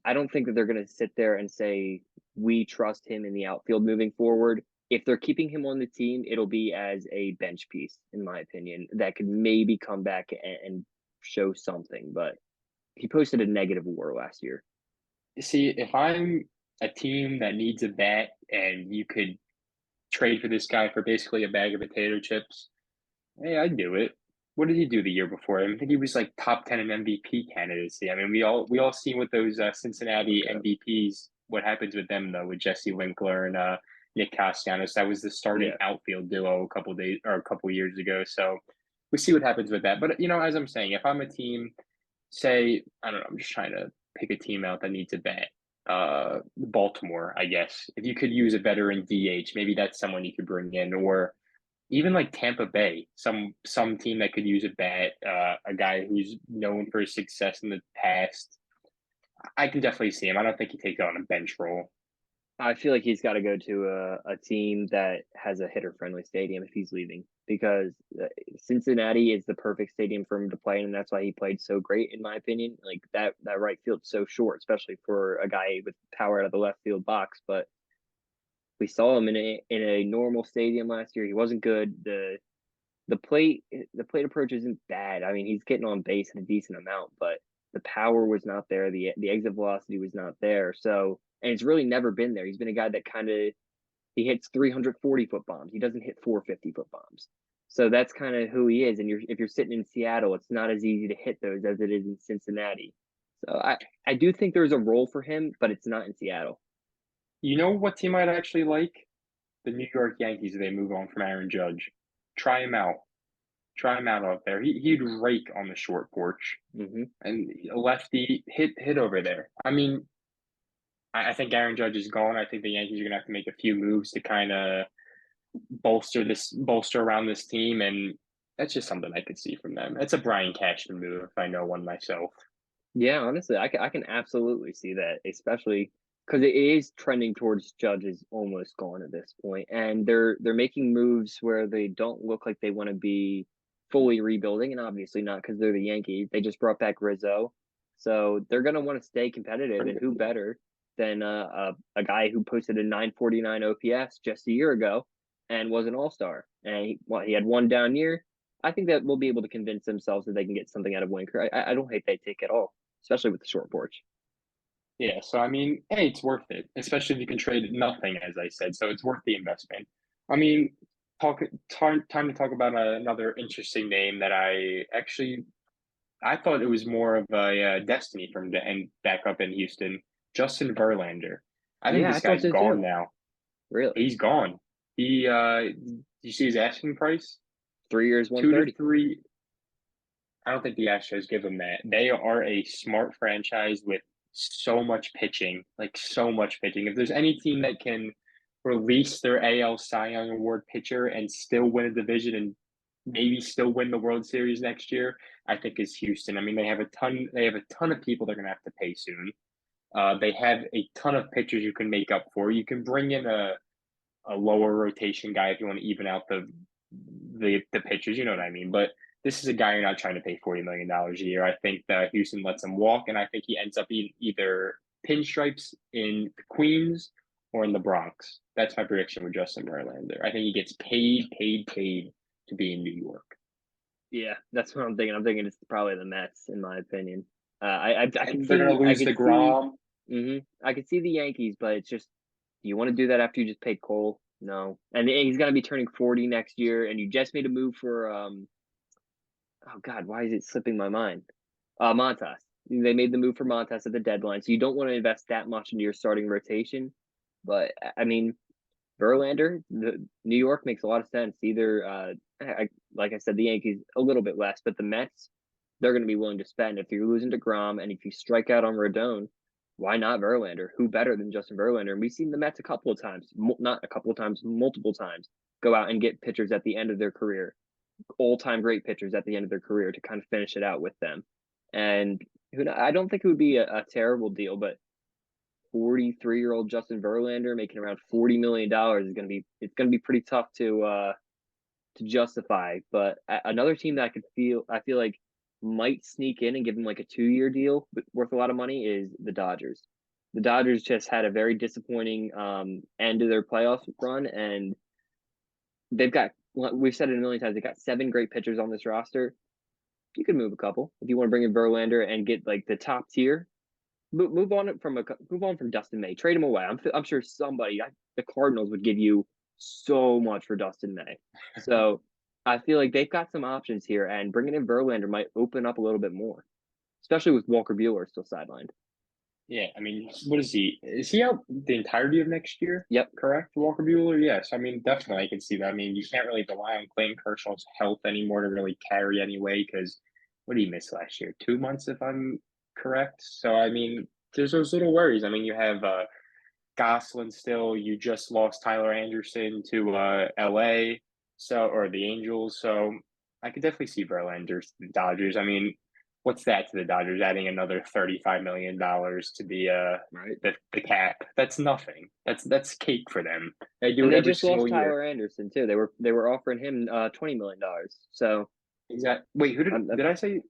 B: I don't think that they're going to sit there and say we trust him in the outfield moving forward. If they're keeping him on the team, it'll be as a bench piece, in my opinion, that could maybe come back and show something. But he posted a negative WAR last year.
A: See, if I'm a team that needs a bat and you could trade for this guy for basically a bag of potato chips, hey, I'd do it. What did he do the year before? I think he was like top 10 in MVP candidacy. I mean, we all seen with those Cincinnati
B: Yeah,
A: MVPs what happens with them though, with Jesse Winkler and Nick Castellanos. That was the starting
B: yeah.
A: outfield duo a couple days or a couple years ago. So we see what happens with that. But as I'm saying, if I'm a team, say I don't know, I'm just trying to pick a team out that needs a bat. Baltimore, I guess. If you could use a veteran DH, maybe that's someone you could bring in, or even like Tampa Bay, some team that could use a bat, a guy who's known for his success in the past. I can definitely see him. I don't think he takes on a bench role.
B: I feel like he's got to go to a team that has a hitter friendly stadium if he's leaving because Cincinnati is the perfect stadium for him to play in, and that's why he played so great in my opinion. Like that right field's so short, especially for a guy with power out of the left field box. But we saw him in a normal stadium last year. He wasn't good. The plate approach isn't bad. I mean, he's getting on base a decent amount, but the power was not there. The exit velocity was not there. So, and it's really never been there. He's been a guy that kind of he hits 340-foot bombs. He doesn't hit 450-foot bombs. So that's kind of who he is. And if you're sitting in Seattle, it's not as easy to hit those as it is in Cincinnati. So I do think there's a role for him, but it's not in Seattle.
A: You know what team I'd actually like? The New York Yankees if they move on from Aaron Judge. Try him out. Try him out there. He'd rake on the short porch
B: Hmm.
A: and a lefty hit over there. I mean, I think Aaron Judge is gone. I think the Yankees are gonna have to make a few moves to kind of bolster around this team, and that's just something I could see from them. It's a Brian Cashman move if I know one myself.
B: Yeah, honestly, I can absolutely see that, especially because it is trending towards Judge is almost gone at this point, and they're making moves where they don't look like they want to be fully rebuilding, and obviously not because they're the Yankees. They just brought back Rizzo, so they're gonna want to stay competitive, and who better than a guy who posted a 949 OPS just a year ago and was an All Star, and he had one down year. I think that we'll be able to convince themselves that they can get something out of Winker. I don't hate that take at all, especially with the short porch.
A: Yeah, so I mean, hey, it's worth it, especially if you can trade nothing, as I said. So it's worth the investment. I mean, time to talk about another interesting name that I thought it was more of a destiny for him to end back up in Houston. Justin Verlander. I think
B: Yeah, I
A: this
B: thought
A: guy's
B: so
A: gone
B: too.
A: now.
B: Really,
A: He's gone. Do you see his asking price?
B: 3 years, one
A: Two to
B: thirty.
A: three. I don't think the Astros give him that. They are a smart franchise with so much pitching, like so much pitching. If there's any team that can release their AL Cy Young Award pitcher and still win a division and maybe still win the World Series next year, I think is Houston. I mean, they have a ton. They have a ton of people they're going to have to pay soon. They have a ton of pitchers you can make up for. You can bring in a lower rotation guy if you want to even out the pitchers. You know what I mean? But this is a guy you're not trying to pay $40 million a year. I think that Houston lets him walk, and I think he ends up either pinstripes in the Queens or in the Bronx. That's my prediction with Justin Verlander. I think he gets paid to be in New York.
B: Yeah, that's what I'm thinking. I'm thinking it's probably the Mets, in my opinion. I could
A: And they're going
B: see
A: to
B: I
A: lose
B: could
A: the
B: see
A: Grom.
B: I could see the Yankees, but it's just do you want to do that after you just paid Cole? No, and he's gonna be turning 40 next year, and you just made a move for oh God, why is it slipping my mind? Montas. They made the move for Montas at the deadline, so you don't want to invest that much into your starting rotation. But I mean, Verlander, the New York makes a lot of sense. Either, like I said, the Yankees a little bit less, but the Mets, they're going to be willing to spend if you're losing to Grom and if you strike out on Rodon. Why not Verlander? Who better than Justin Verlander? And we've seen the Mets a couple of times, not a couple of times, multiple times, go out and get pitchers at the end of their career, all-time great pitchers at the end of their career to kind of finish it out with them. And I don't think it would be a terrible deal, but 43-year-old Justin Verlander making around $40 million is going to be pretty tough to justify. But another team that I feel like might sneak in and give him like a 2-year deal worth a lot of money is the Dodgers. The Dodgers just had a very disappointing end to their playoff run, and we've said it a million times, they got 7 great pitchers on this roster. You could move a couple if you want to bring in Verlander and get like the top tier. Move on from Dustin May. Trade him away. I'm sure the Cardinals would give you so much for Dustin May. So I feel like they've got some options here, and bringing in Verlander might open up a little bit more, especially with Walker Buehler still sidelined.
A: Yeah, I mean, what is he? Is he out the entirety of next year?
B: Yep.
A: Correct, Walker Bueller. Yes, I mean, definitely, I can see that. I mean, you can't really rely on Clayton Kershaw's health anymore to really carry anyway. Because what did he miss last year? 2 months, if I'm correct. So I mean, there's those little worries. I mean, you have Goslin still. You just lost Tyler Anderson to LA. So, or the Angels. So I could definitely see Verlander to the Dodgers. I mean, what's that to the Dodgers? Adding another $35 million to
B: right?
A: the cap. That's nothing. That's cake for them. They do
B: And
A: it
B: they
A: every
B: just lost
A: single year.
B: Tyler Anderson too. They were offering him $20 million. So
A: Exactly. Wait, who
B: I'm,
A: did I say?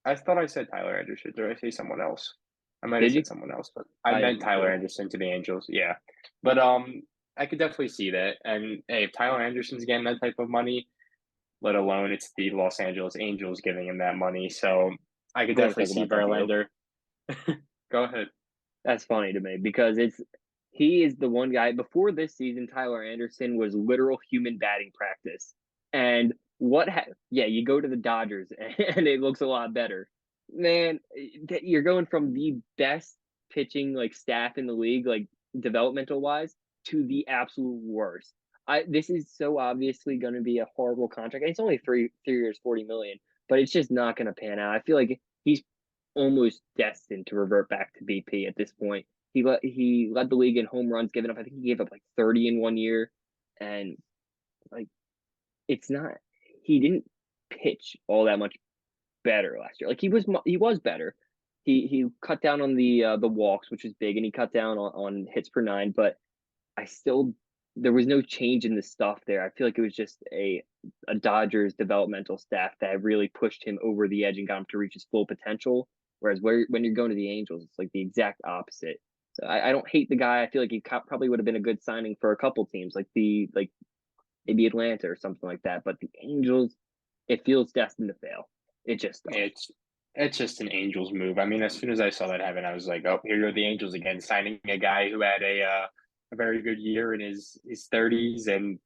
A: I thought I said Tyler Anderson. Did I say someone else? I might have
B: did you?
A: said someone else, but I
B: I
A: meant
B: didn't
A: Tyler
B: hear.
A: Anderson to the Angels. Yeah, but I could definitely see that. And hey, if Tyler Anderson's getting that type of money, let alone it's the Los Angeles Angels giving him that money, so I could
B: I want to
A: definitely
B: talk
A: see
B: about that deal.
A: Verlander. Go ahead.
B: That's funny to me because he is the one guy before this season. Tyler Anderson was literal human batting practice, and yeah, you go to the Dodgers and it looks a lot better. Man, you're going from the best pitching like staff in the league, like developmental wise, to the absolute worst. This is so obviously going to be a horrible contract. And it's only three years, 40 million, but it's just not going to pan out. I feel like he's almost destined to revert back to BP at this point. He led the league in home runs given up. I think he gave up like 30 in one year, and like it's not. He didn't pitch all that much better last year. Like he was better. He cut down on the walks, which is big, and he cut down on hits per nine. But I still there was no change in the stuff there. I feel like it was just a Dodgers developmental staff that really pushed him over the edge and got him to reach his full potential. Whereas when you're going to the Angels, it's like the exact opposite. So I don't hate the guy. I feel like he probably would have been a good signing for a couple teams, like maybe Atlanta or something like that. But the Angels, it feels destined to fail. It just does.
A: It's just an Angels move. I mean, as soon as I saw that happen, I was like, oh, here go the Angels again, signing a guy who had a very good year in his 30s and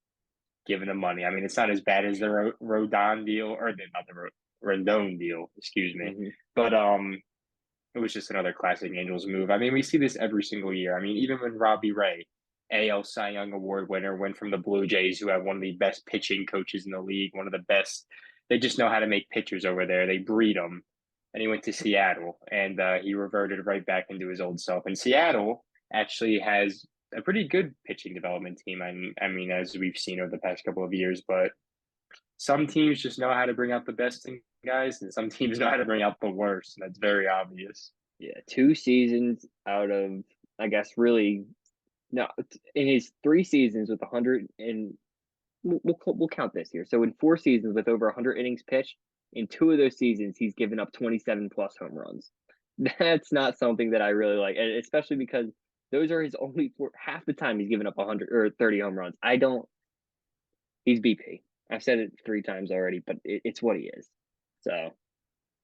A: giving him money. I mean, it's not as bad as the Rodon deal or not the Rendon deal, excuse me,
B: Mm-hmm.
A: but it was just another classic Angels move. I mean, we see this every single year. I mean, even when Robbie Ray, AL Cy Young Award winner, went from the Blue Jays, who have one of the best pitching coaches in the league, one of the best. They just know how to make pitchers over there. They breed them. And he went to Seattle, and he reverted right back into his old self. And Seattle actually has a pretty good pitching development team. I mean, as we've seen over the past couple of years, but some teams just know how to bring out the best in guys, and some teams know how to bring out the worst, and that's very obvious.
B: Yeah, 2 seasons out of I guess really no in his 3 seasons with 100 and we'll count this here. So in 4 seasons with over 100 innings pitched, in 2 of those seasons he's given up 27 plus home runs. That's not something that I really like, and especially because those are his only half the time he's given up 100 or 30 home runs. I don't. He's BP. I've said it 3 times already, but it's what he is. So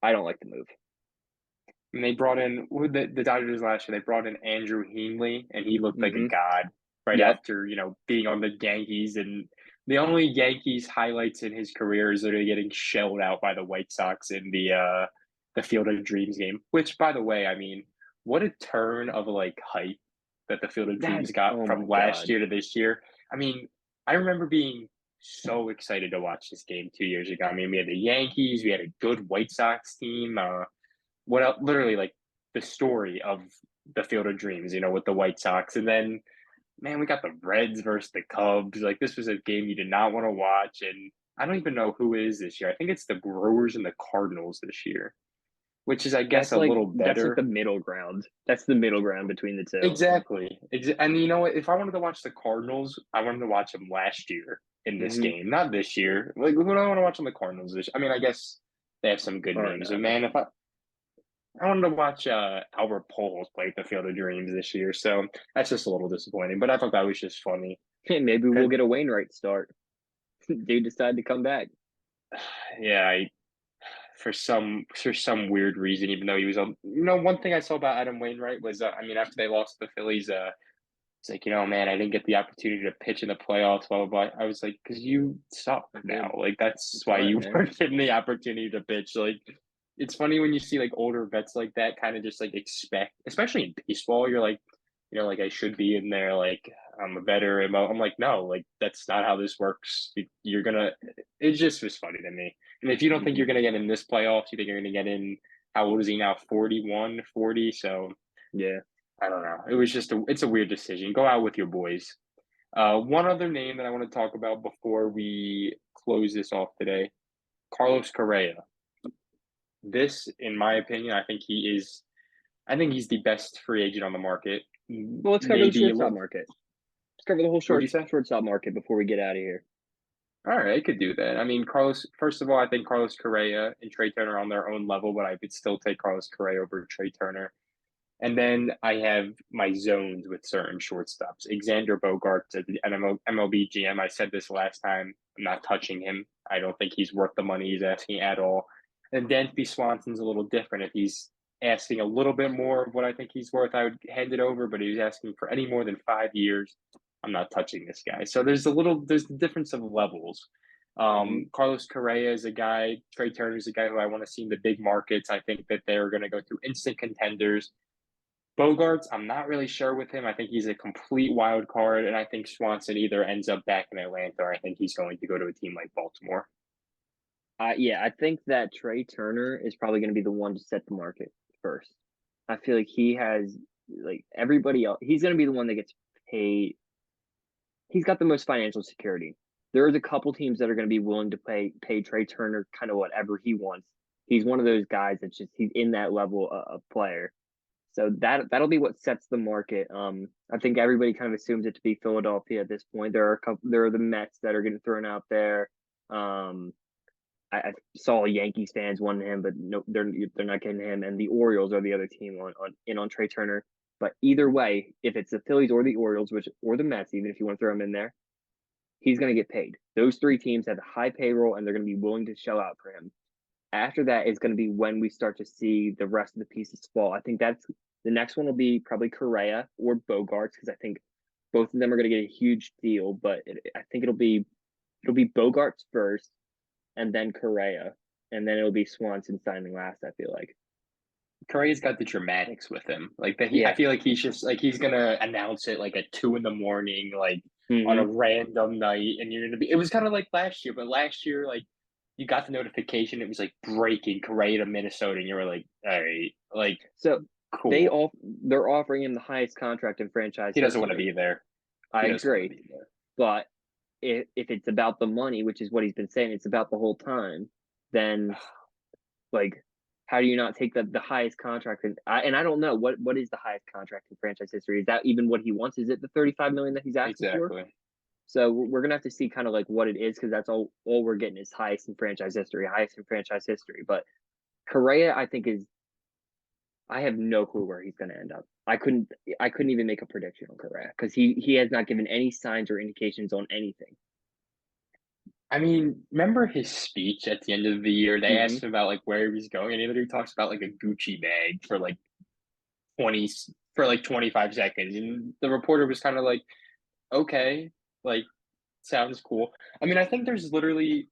B: I don't like the move.
A: And they brought in with the Dodgers last year. They brought in Andrew Heaney, and he looked like a
B: Mm-hmm.
A: god right
B: Yep.
A: after being on the Yankees. And the only Yankees highlights in his career is literally getting shelled out by the White Sox in the Field of Dreams game. Which, by the way, I mean, what a turn of like hype that the Field of
B: That.
A: Dreams got
B: Oh my
A: from last
B: god.
A: year to this year. I mean, I remember being so excited to watch this game 2 years ago. I mean, we had the Yankees, we had a good White Sox team. What else, literally like the story of the Field of Dreams, with the White Sox. And then, man, we got the Reds versus the Cubs. Like, this was a game you did not want to watch. And I don't even know who is this year. I think it's the Brewers and the Cardinals this year, which is, I guess,
B: That's
A: a
B: like
A: little
B: that's like the
A: better.
B: middle ground. That's the middle ground between the two.
A: Exactly. And you know what? If I wanted to watch the Cardinals, I wanted to watch them last year in this
B: Mm-hmm.
A: game, not this year. Like, who do I want to watch on the Cardinals this? I mean, I guess they have some good
B: Or
A: names, but
B: no.
A: man, if I wanted to watch Albert Pujols play at the Field of Dreams this year, so that's just a little disappointing. But I thought that was just funny.
B: Hey, maybe we'll
A: 'Cause,
B: get a Wainwright start. Dude decided to come back.
A: yeah, for some weird reason, even though he was on, one thing I saw about Adam Wainwright was, I mean, after they lost to the Phillies, it's like, man, I didn't get the opportunity to pitch in the playoffs, blah blah blah. I was like, because you suck
B: I did.
A: now, like that's
B: That's
A: why
B: right,
A: you
B: man.
A: weren't given the opportunity to pitch. Like, it's funny when you see like older vets like that kind of just like expect, especially in baseball, you're like, like I should be in there, like I'm a veteran. I'm like, no, like that's not how this works. You're gonna. It just was funny to me. And if you don't think
B: Mm-hmm.
A: you're gonna get in this playoffs, you think you're gonna get in. How old is he now? 41, 40. So
B: Yeah.
A: I don't know. It was just it's a weird decision. Go out with your boys. One other name that I want to talk about before we close this off today, Carlos Correa. This, in my opinion, I think he's the best free agent on the market.
B: Well, let's cover the
A: Maybe a
B: shortstop
A: little.
B: market. Let's cover the whole
A: What do you say?
B: shortstop market before we get out of here.
A: All right, I could do that. I mean, first of all, I think Carlos Correa and Trey Turner are on their own level, but I would still take Carlos Correa over Trey Turner. And then I have my zones with certain shortstops. Xander Bogaerts at the MLB GM. I said this last time. I'm not touching him. I don't think he's worth the money he's asking at all. And Dansby Swanson's a little different. If he's asking a little bit more of what I think he's worth, I would hand it over. But if he's asking for any more than 5 years, I'm not touching this guy. So there's the difference of levels.
B: Hmm.
A: Carlos Correa is a guy. Trey Turner is a guy who I want to see in the big markets. I think that they're going to go through instant contenders. Bogarts, I'm not really sure with him. I think he's a complete wild card, and I think Swanson either ends up back in Atlanta or I think he's going to go to a team like Baltimore.
B: Yeah, I think that Trey Turner is probably going to be the one to set the market first. I feel like he has like everybody else. He's going to be the one that gets paid. He's got the most financial security. There's a couple teams that are going to be willing to pay Trey Turner kind of whatever he wants. He's one of those guys that's just he's in that level of player. So that'll be what sets the market. I think everybody kind of assumes it to be Philadelphia at this point. There are the Mets that are getting thrown out there. Um, I saw Yankees fans wanting him, but no, they're not getting him. And the Orioles are the other team on Trey Turner. But either way, if it's the Phillies or the Orioles, or the Mets, even if you want to throw him in there, he's going to get paid. Those three teams have a high payroll, and they're going to be willing to shell out for him. After that is going to be when we start to see the rest of the pieces fall. I think that's the next one will be probably Correa or Bogarts because I think both of them are going to get a huge deal. But I think it'll be Bogarts first, and then Correa, and then it'll be Swanson signing last. I feel like.
A: Correa's got the dramatics with him. I
B: Yeah.
A: feel like he's just like he's gonna announce it like at 2 in the morning, like on a
B: Mm-hmm.
A: random night, and you're gonna be. It was kind of like last year, but last year, like you got the notification, it was like breaking Correa to Minnesota, and you were like, all right, like
B: So
A: cool.
B: they're offering him the highest contract in franchise
A: He doesn't want to
B: history.
A: be there.
B: I
A: He doesn't want to
B: agree,
A: be there.
B: but if it's about the money, which is what he's been saying, it's about the whole time, then like how do you not take the highest contract? And I don't know what is the highest contract in franchise history. Is that even what he wants? Is it the 35 million that he's asking for?
A: Exactly.
B: So we're gonna have to see kind of like what it is because that's all we're getting is highest in franchise history, highest in franchise history. But Correa, I think is I have no clue where he's gonna end up. I couldn't even make a prediction on Correa because he has not given any signs or indications on anything.
A: I mean, remember his speech at the end of the year? They
B: Mm-hmm.
A: asked him about like where he was going, and he literally talks about like a Gucci bag for like 20 for like 25 seconds. And the reporter was kind of like, okay, like sounds cool. I mean, I think there's literally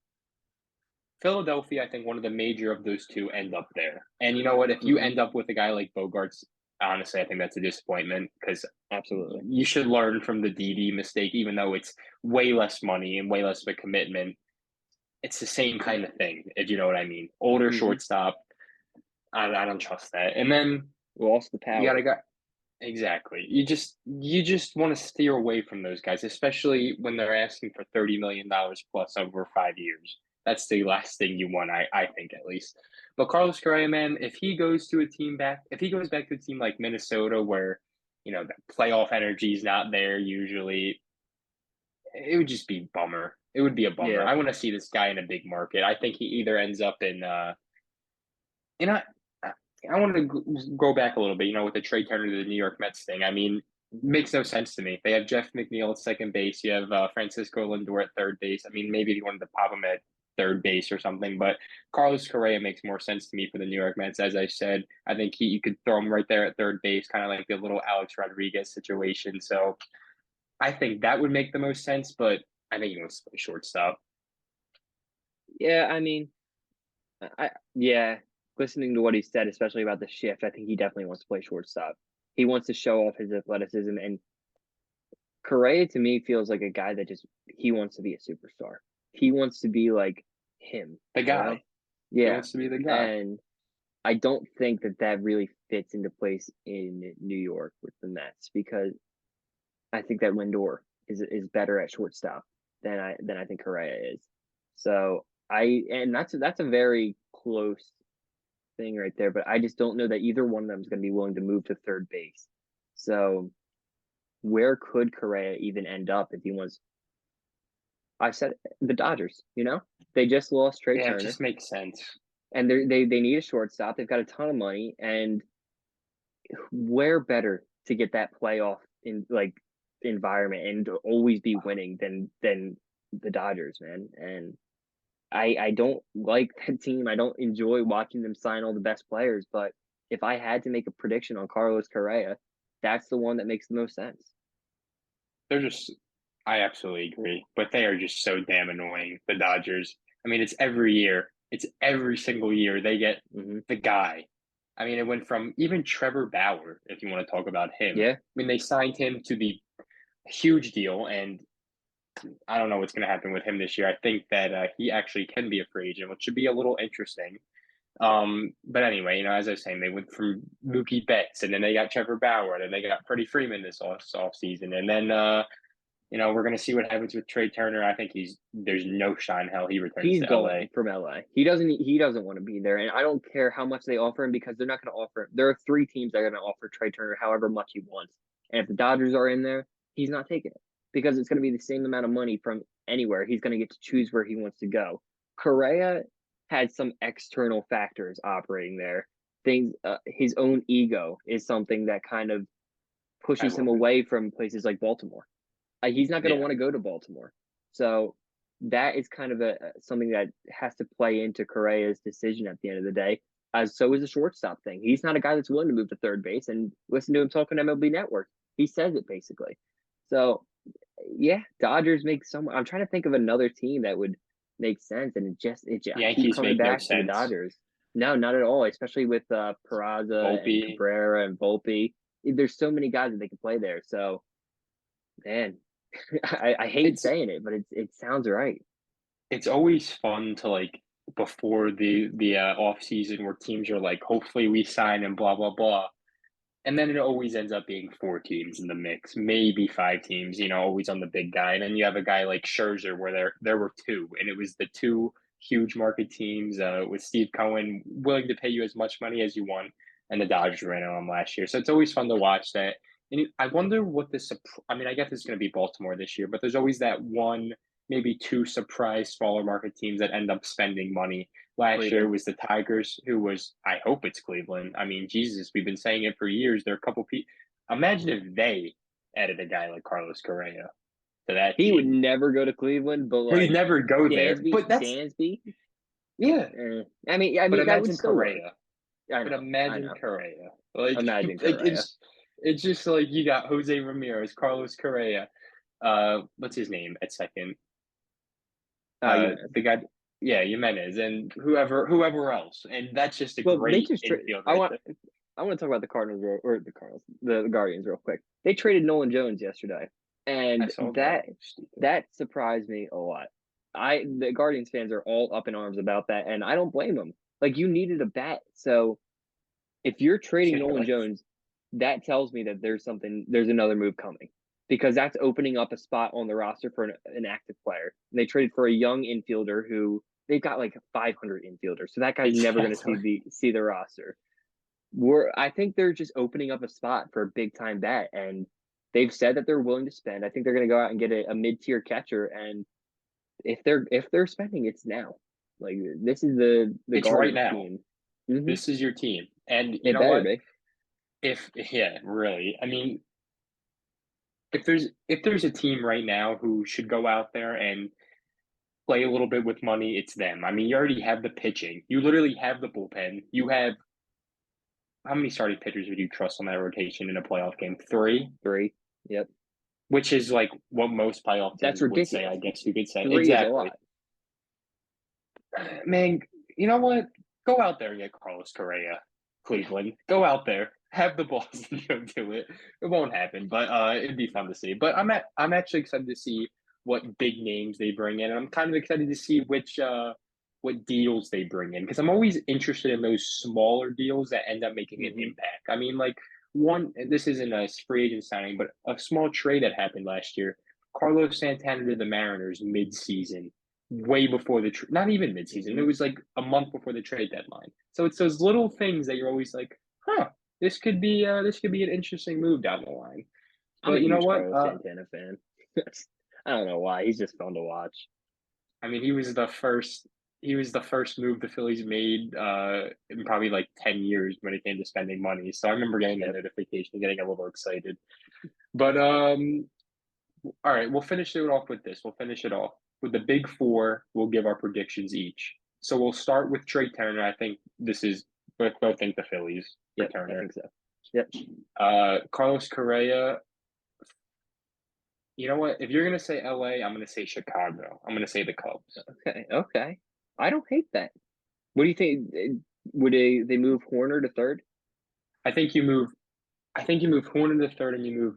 A: Philadelphia, I think one of the major of those two end up there. And you know what? If you
B: Mm-hmm.
A: end up with a guy like Bogarts, honestly, I think that's a disappointment because
B: Absolutely.
A: you should learn from the DD mistake, even though it's way less money and way less of a commitment. It's the same kind of thing, if you know what I mean. Older
B: Mm-hmm.
A: shortstop. I don't trust that. And then
B: Well, also the
A: you got
B: power.
A: to go. Exactly. You just want to steer away from those guys, especially when they're asking for $30 million plus over 5 years. That's the last thing you want, I think at least. But Carlos Correa, man, if he goes back to a team like Minnesota where, the playoff energy is not there usually, it would just be bummer. It would be a bummer.
B: Yeah.
A: I want to see this guy in a big market. I think he either ends up in you know, I want to go back a little bit, with the Trey Turner to the New York Mets thing. I mean, makes no sense to me. They have Jeff McNeil at second base. You have Francisco Lindor at third base. I mean, maybe he wanted to pop him at third base or something, but Carlos Correa makes more sense to me for the New York Mets. As I said, I think you could throw him right there at third base, kind of like the little Alex Rodriguez situation. So I think that would make the most sense, but I think he wants to play shortstop.
B: Yeah. I mean, yeah. Listening to what he said, especially about the shift, I think he definitely wants to play shortstop. He wants to show off his athleticism, and Correa to me feels like a guy that just he wants to be a superstar. He wants to be like him,
A: The
B: you know?
A: guy. He
B: Yeah.
A: wants to be the guy.
B: And I don't think that really fits into place in New York with the Mets because I think that Lindor is better at shortstop than I think Correa is. So and that's a very close thing right there, but I just don't know that either one of them is going to be willing to move to third base. So where could Correa even end up if he was? I said the Dodgers. They just lost Trey
A: Yeah, it
B: Turner,
A: just makes sense.
B: and they need a shortstop. They've got a ton of money, and where better to get that playoff in like environment and to always be winning than the Dodgers, man. And I don't like that team. I don't enjoy watching them sign all the best players, but if I had to make a prediction on Carlos Correa, that's the one that makes the most sense.
A: They're just I absolutely agree, but they are just so damn annoying, the Dodgers. I mean, it's every year. It's every single year they get
B: Hmm.
A: the guy. I mean, it went from even Trevor Bauer, if you want to talk about him.
B: Yeah,
A: I mean, they signed him to the huge deal, and I don't know what's going to happen with him this year. I think that he actually can be a free agent, which should be a little interesting. But anyway, as I was saying, they went from Mookie Betts, and then they got Trevor Bauer, and then they got Freddie Freeman this off season, and then we're going to see what happens with Trey Turner. I think there's no shot in hell he returns
B: he's
A: to LA.
B: going from LA. He doesn't want to be there, and I don't care how much they offer him because they're not going to offer him. There are three teams that are going to offer Trey Turner however much he wants, and if the Dodgers are in there, he's not taking it because it's going to be the same amount of money from anywhere. He's going to get to choose where he wants to go. Correa had some external factors operating there. Things, his own ego is something that kind of
A: I
B: pushes him
A: love it.
B: away from places like Baltimore. He's not going to
A: Yeah,
B: want to go to Baltimore. So that is kind of something that has to play into Correa's decision at the end of the day. As so is the shortstop thing. He's not a guy that's willing to move to third base. And listen to him talking on MLB Network. He says it basically. So yeah, Dodgers make some. I'm trying to think of another team that would make sense, and I keep
A: Yankees
B: coming
A: make no
B: back to the
A: sense.
B: Dodgers. No, not at all. Especially with Peraza and
A: Volpe,
B: Cabrera and Volpe. There's so many guys that they can play there. So man, I hate
A: it's
B: saying it, but it sounds right.
A: it's always fun to before the off season where teams are like, hopefully we sign and blah blah blah. And then it always ends up being four teams in the mix, maybe five teams, always on the big guy. And then you have a guy like Scherzer where there were two, and it was the two huge market teams with Steve Cohen willing to pay you as much money as you want, and the Dodgers ran on him last year. So it's always fun to watch that. And I wonder what I mean, I guess it's going to be Baltimore this year, but there's always that one, maybe two surprise smaller market teams that end up spending money. Last year
B: Cleveland.
A: was the Tigers, who was, I hope it's Cleveland. I mean, Jesus, we've been saying it for years. There are a couple people. Imagine if they added a guy like Carlos Correa to that
B: He would
A: team.
B: never go to Cleveland, but
A: He'd
B: like
A: never go there.
B: Dansby,
A: But that's,
B: Dansby.
A: yeah.
B: I mean,
A: But
B: that would
A: imagine
B: still work.
A: Correa.
B: I
A: But
B: know, I
A: imagine
B: know.
A: Correa. Like,
B: Imagine
A: like
B: Correa.
A: it's just like you got Jose Ramirez, Carlos Correa. What's his name at second?
B: Jimenez.
A: The guy, yeah, Jimenez, and whoever else, and that's just a
B: Well, they
A: great
B: just
A: infield
B: I
A: right
B: want
A: there.
B: I want to talk about the Cardinals or the Cardinals, the Guardians real quick. They traded Nolan Jones yesterday,
A: I
B: and
A: saw that.
B: that
A: Stupid.
B: that surprised me a lot. The Guardians fans are all up in arms about that, and I don't blame them. Like you needed a bat, so if you're trading
A: Yeah,
B: Nolan Jones, that tells me that there's another move coming because that's opening up a spot on the roster for an active player. And they traded for a young infielder who they've got like 500 infielders, so that guy's never going to
A: exactly.
B: see the roster. I think they're just opening up a spot for a big time bat, and they've said that they're willing to spend. I think they're going to go out and get a mid tier catcher, and if they're spending, it's now. Like this is the
A: It's right
B: Guardians
A: now.
B: team. Mm-hmm.
A: This is your team, and you
B: It
A: know
B: better
A: what?
B: be.
A: If yeah, really. I mean, if there's a team right now who should go out there and play a little bit with money, it's them. I mean, you already have the pitching. You literally have the bullpen. You have how many starting pitchers would you trust on that rotation in a playoff game? Three,
B: Three. Yep.
A: which is like what most playoff
B: That's
A: teams would say.
B: ridiculous.
A: I guess you could say
B: Three is a
A: exactly.
B: lot.
A: Man, you know what? Go out there and get Carlos Correa, Cleveland. Go out there, have the balls, and go do it. It won't happen, but it'd be fun to see. But I'm actually excited to see what big names they bring in, and I'm kind of excited to see which what deals they bring in because I'm always interested in those smaller deals that end up making an
B: Mm-hmm.
A: impact. I mean, like this isn't a free agent signing, but a small trade that happened last year. Carlos Santana to the Mariners mid-season, way before not even mid-season. It
B: Mhm.
A: was like a month before the trade deadline. So it's those little things that you're always like, huh, this could be an interesting move down the line.
B: I'm a
A: But you know
B: huge
A: what?
B: Carlos Santana fan. I don't know why. He's just fun to watch.
A: I mean, he was the first move the Phillies made in probably like 10 years when it came to spending money. So I remember getting that
B: Yep.
A: notification, getting a little excited. But all right, we'll finish it off with this. We'll finish it off with the big four. We'll give our predictions each. So we'll start with Trey Turner. I think this is both think the Phillies for
B: Yep. I
A: Turner.
B: think so. Yep.
A: Carlos Correa. You know what? If you're gonna say LA, I'm gonna say Chicago. I'm gonna say the Cubs.
B: Okay. Okay. I don't hate that. What do you think? Would they move Horner to third?
A: I think you move. I think you move Horner to third, and you move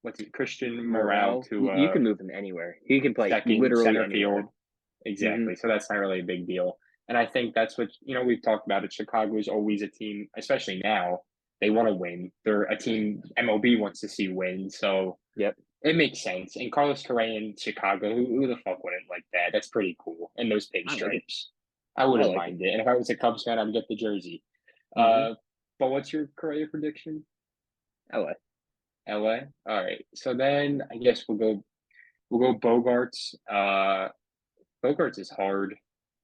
A: what's it, Christian Morale
B: Morel?
A: to
B: You can move him anywhere. He can play
A: second
B: literally
A: center
B: anywhere.
A: field.
B: Hmm.
A: Exactly. So that's not really a big deal. And I think that's what, we've talked about it. Chicago is always a team, especially now, they want to win. They're a team MLB wants to see win. So
B: Yep.
A: it makes sense. And Carlos Correa in Chicago, who the fuck wouldn't like that? That's pretty cool. And those
B: I like it.
A: pinstripes. I
B: I
A: wouldn't
B: like it.
A: mind it. And if I was a Cubs fan, I'd get the jersey.
B: Hmm.
A: Uh, but what's your Correa prediction?
B: LA.
A: LA? All right. So then I guess we'll go Bogarts. Bogarts is hard.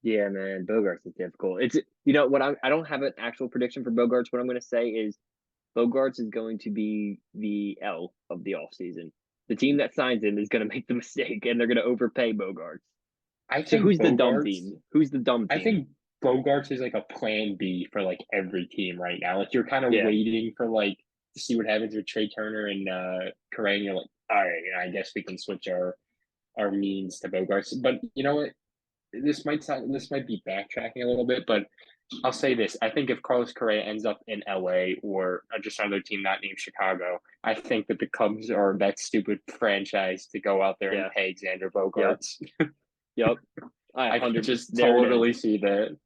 B: Yeah, man. Bogarts is difficult. It's you know what I don't have an actual prediction for Bogarts. What I'm going to say is Bogarts is going to be the L of the offseason. The team that signs him is going to make the mistake, and they're going to overpay Bogarts.
A: I
B: So
A: think
B: who's the dumb
A: Bogarts
B: team? Who's the dumb
A: I
B: team?
A: think Bogarts is like a plan B for like every team right now. Like you're kind of
B: Yeah,
A: waiting for like to see what happens with Trey Turner and Correa, and you're like, all right, I guess we can switch our means to Bogarts. But you know what? This might be backtracking a little bit, but I'll say this. I think if Carlos Correa ends up in LA or just another team not named Chicago, I think that the Cubs are that stupid franchise to go out there and
B: yeah,
A: pay Xander
B: yep,
A: Bogarts.
B: yep. I
A: I could
B: 100.
A: just
B: There it is.
A: totally see that.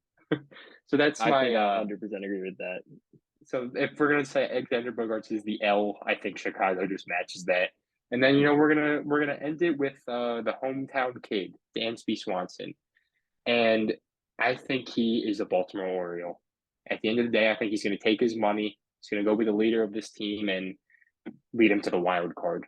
A: So that's
B: I
A: my
B: think I 100% agree with that.
A: so if we're gonna say Alexander Bogarts is the L, I think Chicago just matches that. And then we're gonna end it with the hometown kid, Dansby Swanson. And I think he is a Baltimore Oriole. At the end of the day, I think he's gonna take his money, he's gonna go be the leader of this team and lead him to the wild card.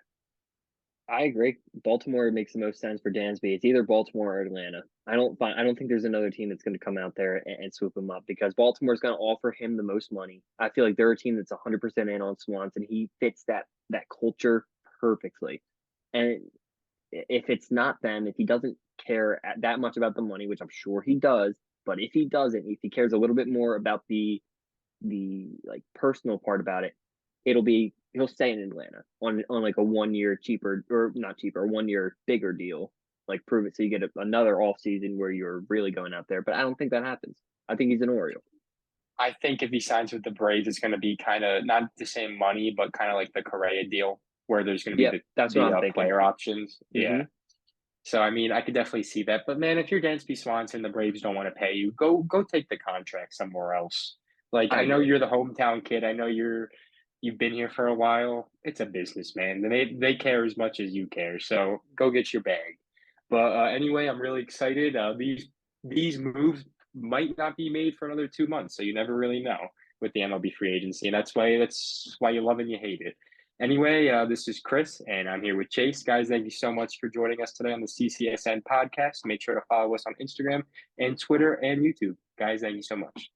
B: I agree. Baltimore makes the most sense for Dansby. It's either Baltimore or Atlanta. I don't think there's another team that's going to come out there and swoop him up because Baltimore's going to offer him the most money. I feel like they're a team that's 100% in on Swanson. He fits that culture perfectly. And if it's not them, if he doesn't care that much about the money, which I'm sure he does, but if he doesn't, if he cares a little bit more about the like personal part about it, it'll be he'll stay in Atlanta on like a 1 year cheaper or not cheaper, 1 year bigger deal. Like prove it so you get another off season where you're really going out there. But I don't think that happens. I think he's an Oriole.
A: I think if he signs with the Braves, it's going to be kind of not the same money, but kind of like the Correa deal, where there's going to be
B: Yep, that's what I'm thinking.
A: player options.
B: Hmm.
A: Yeah. So I mean, I could definitely see that. But man, if you're Dansby Swanson, the Braves don't want to pay you. Go take the contract somewhere else. Like
B: I
A: I know
B: agree.
A: you're the hometown kid. I know you've been here for a while. It's a business, man. They care as much as you care. So go get your bag. But anyway, I'm really excited. These moves might not be made for another 2 months, so you never really know with the MLB free agency, and that's why you love and you hate it. Anyway, this is Chris, and I'm here with Chase. Guys, thank you so much for joining us today on the CCSN podcast. Make sure to follow us on Instagram and Twitter and YouTube. Guys, thank you so much.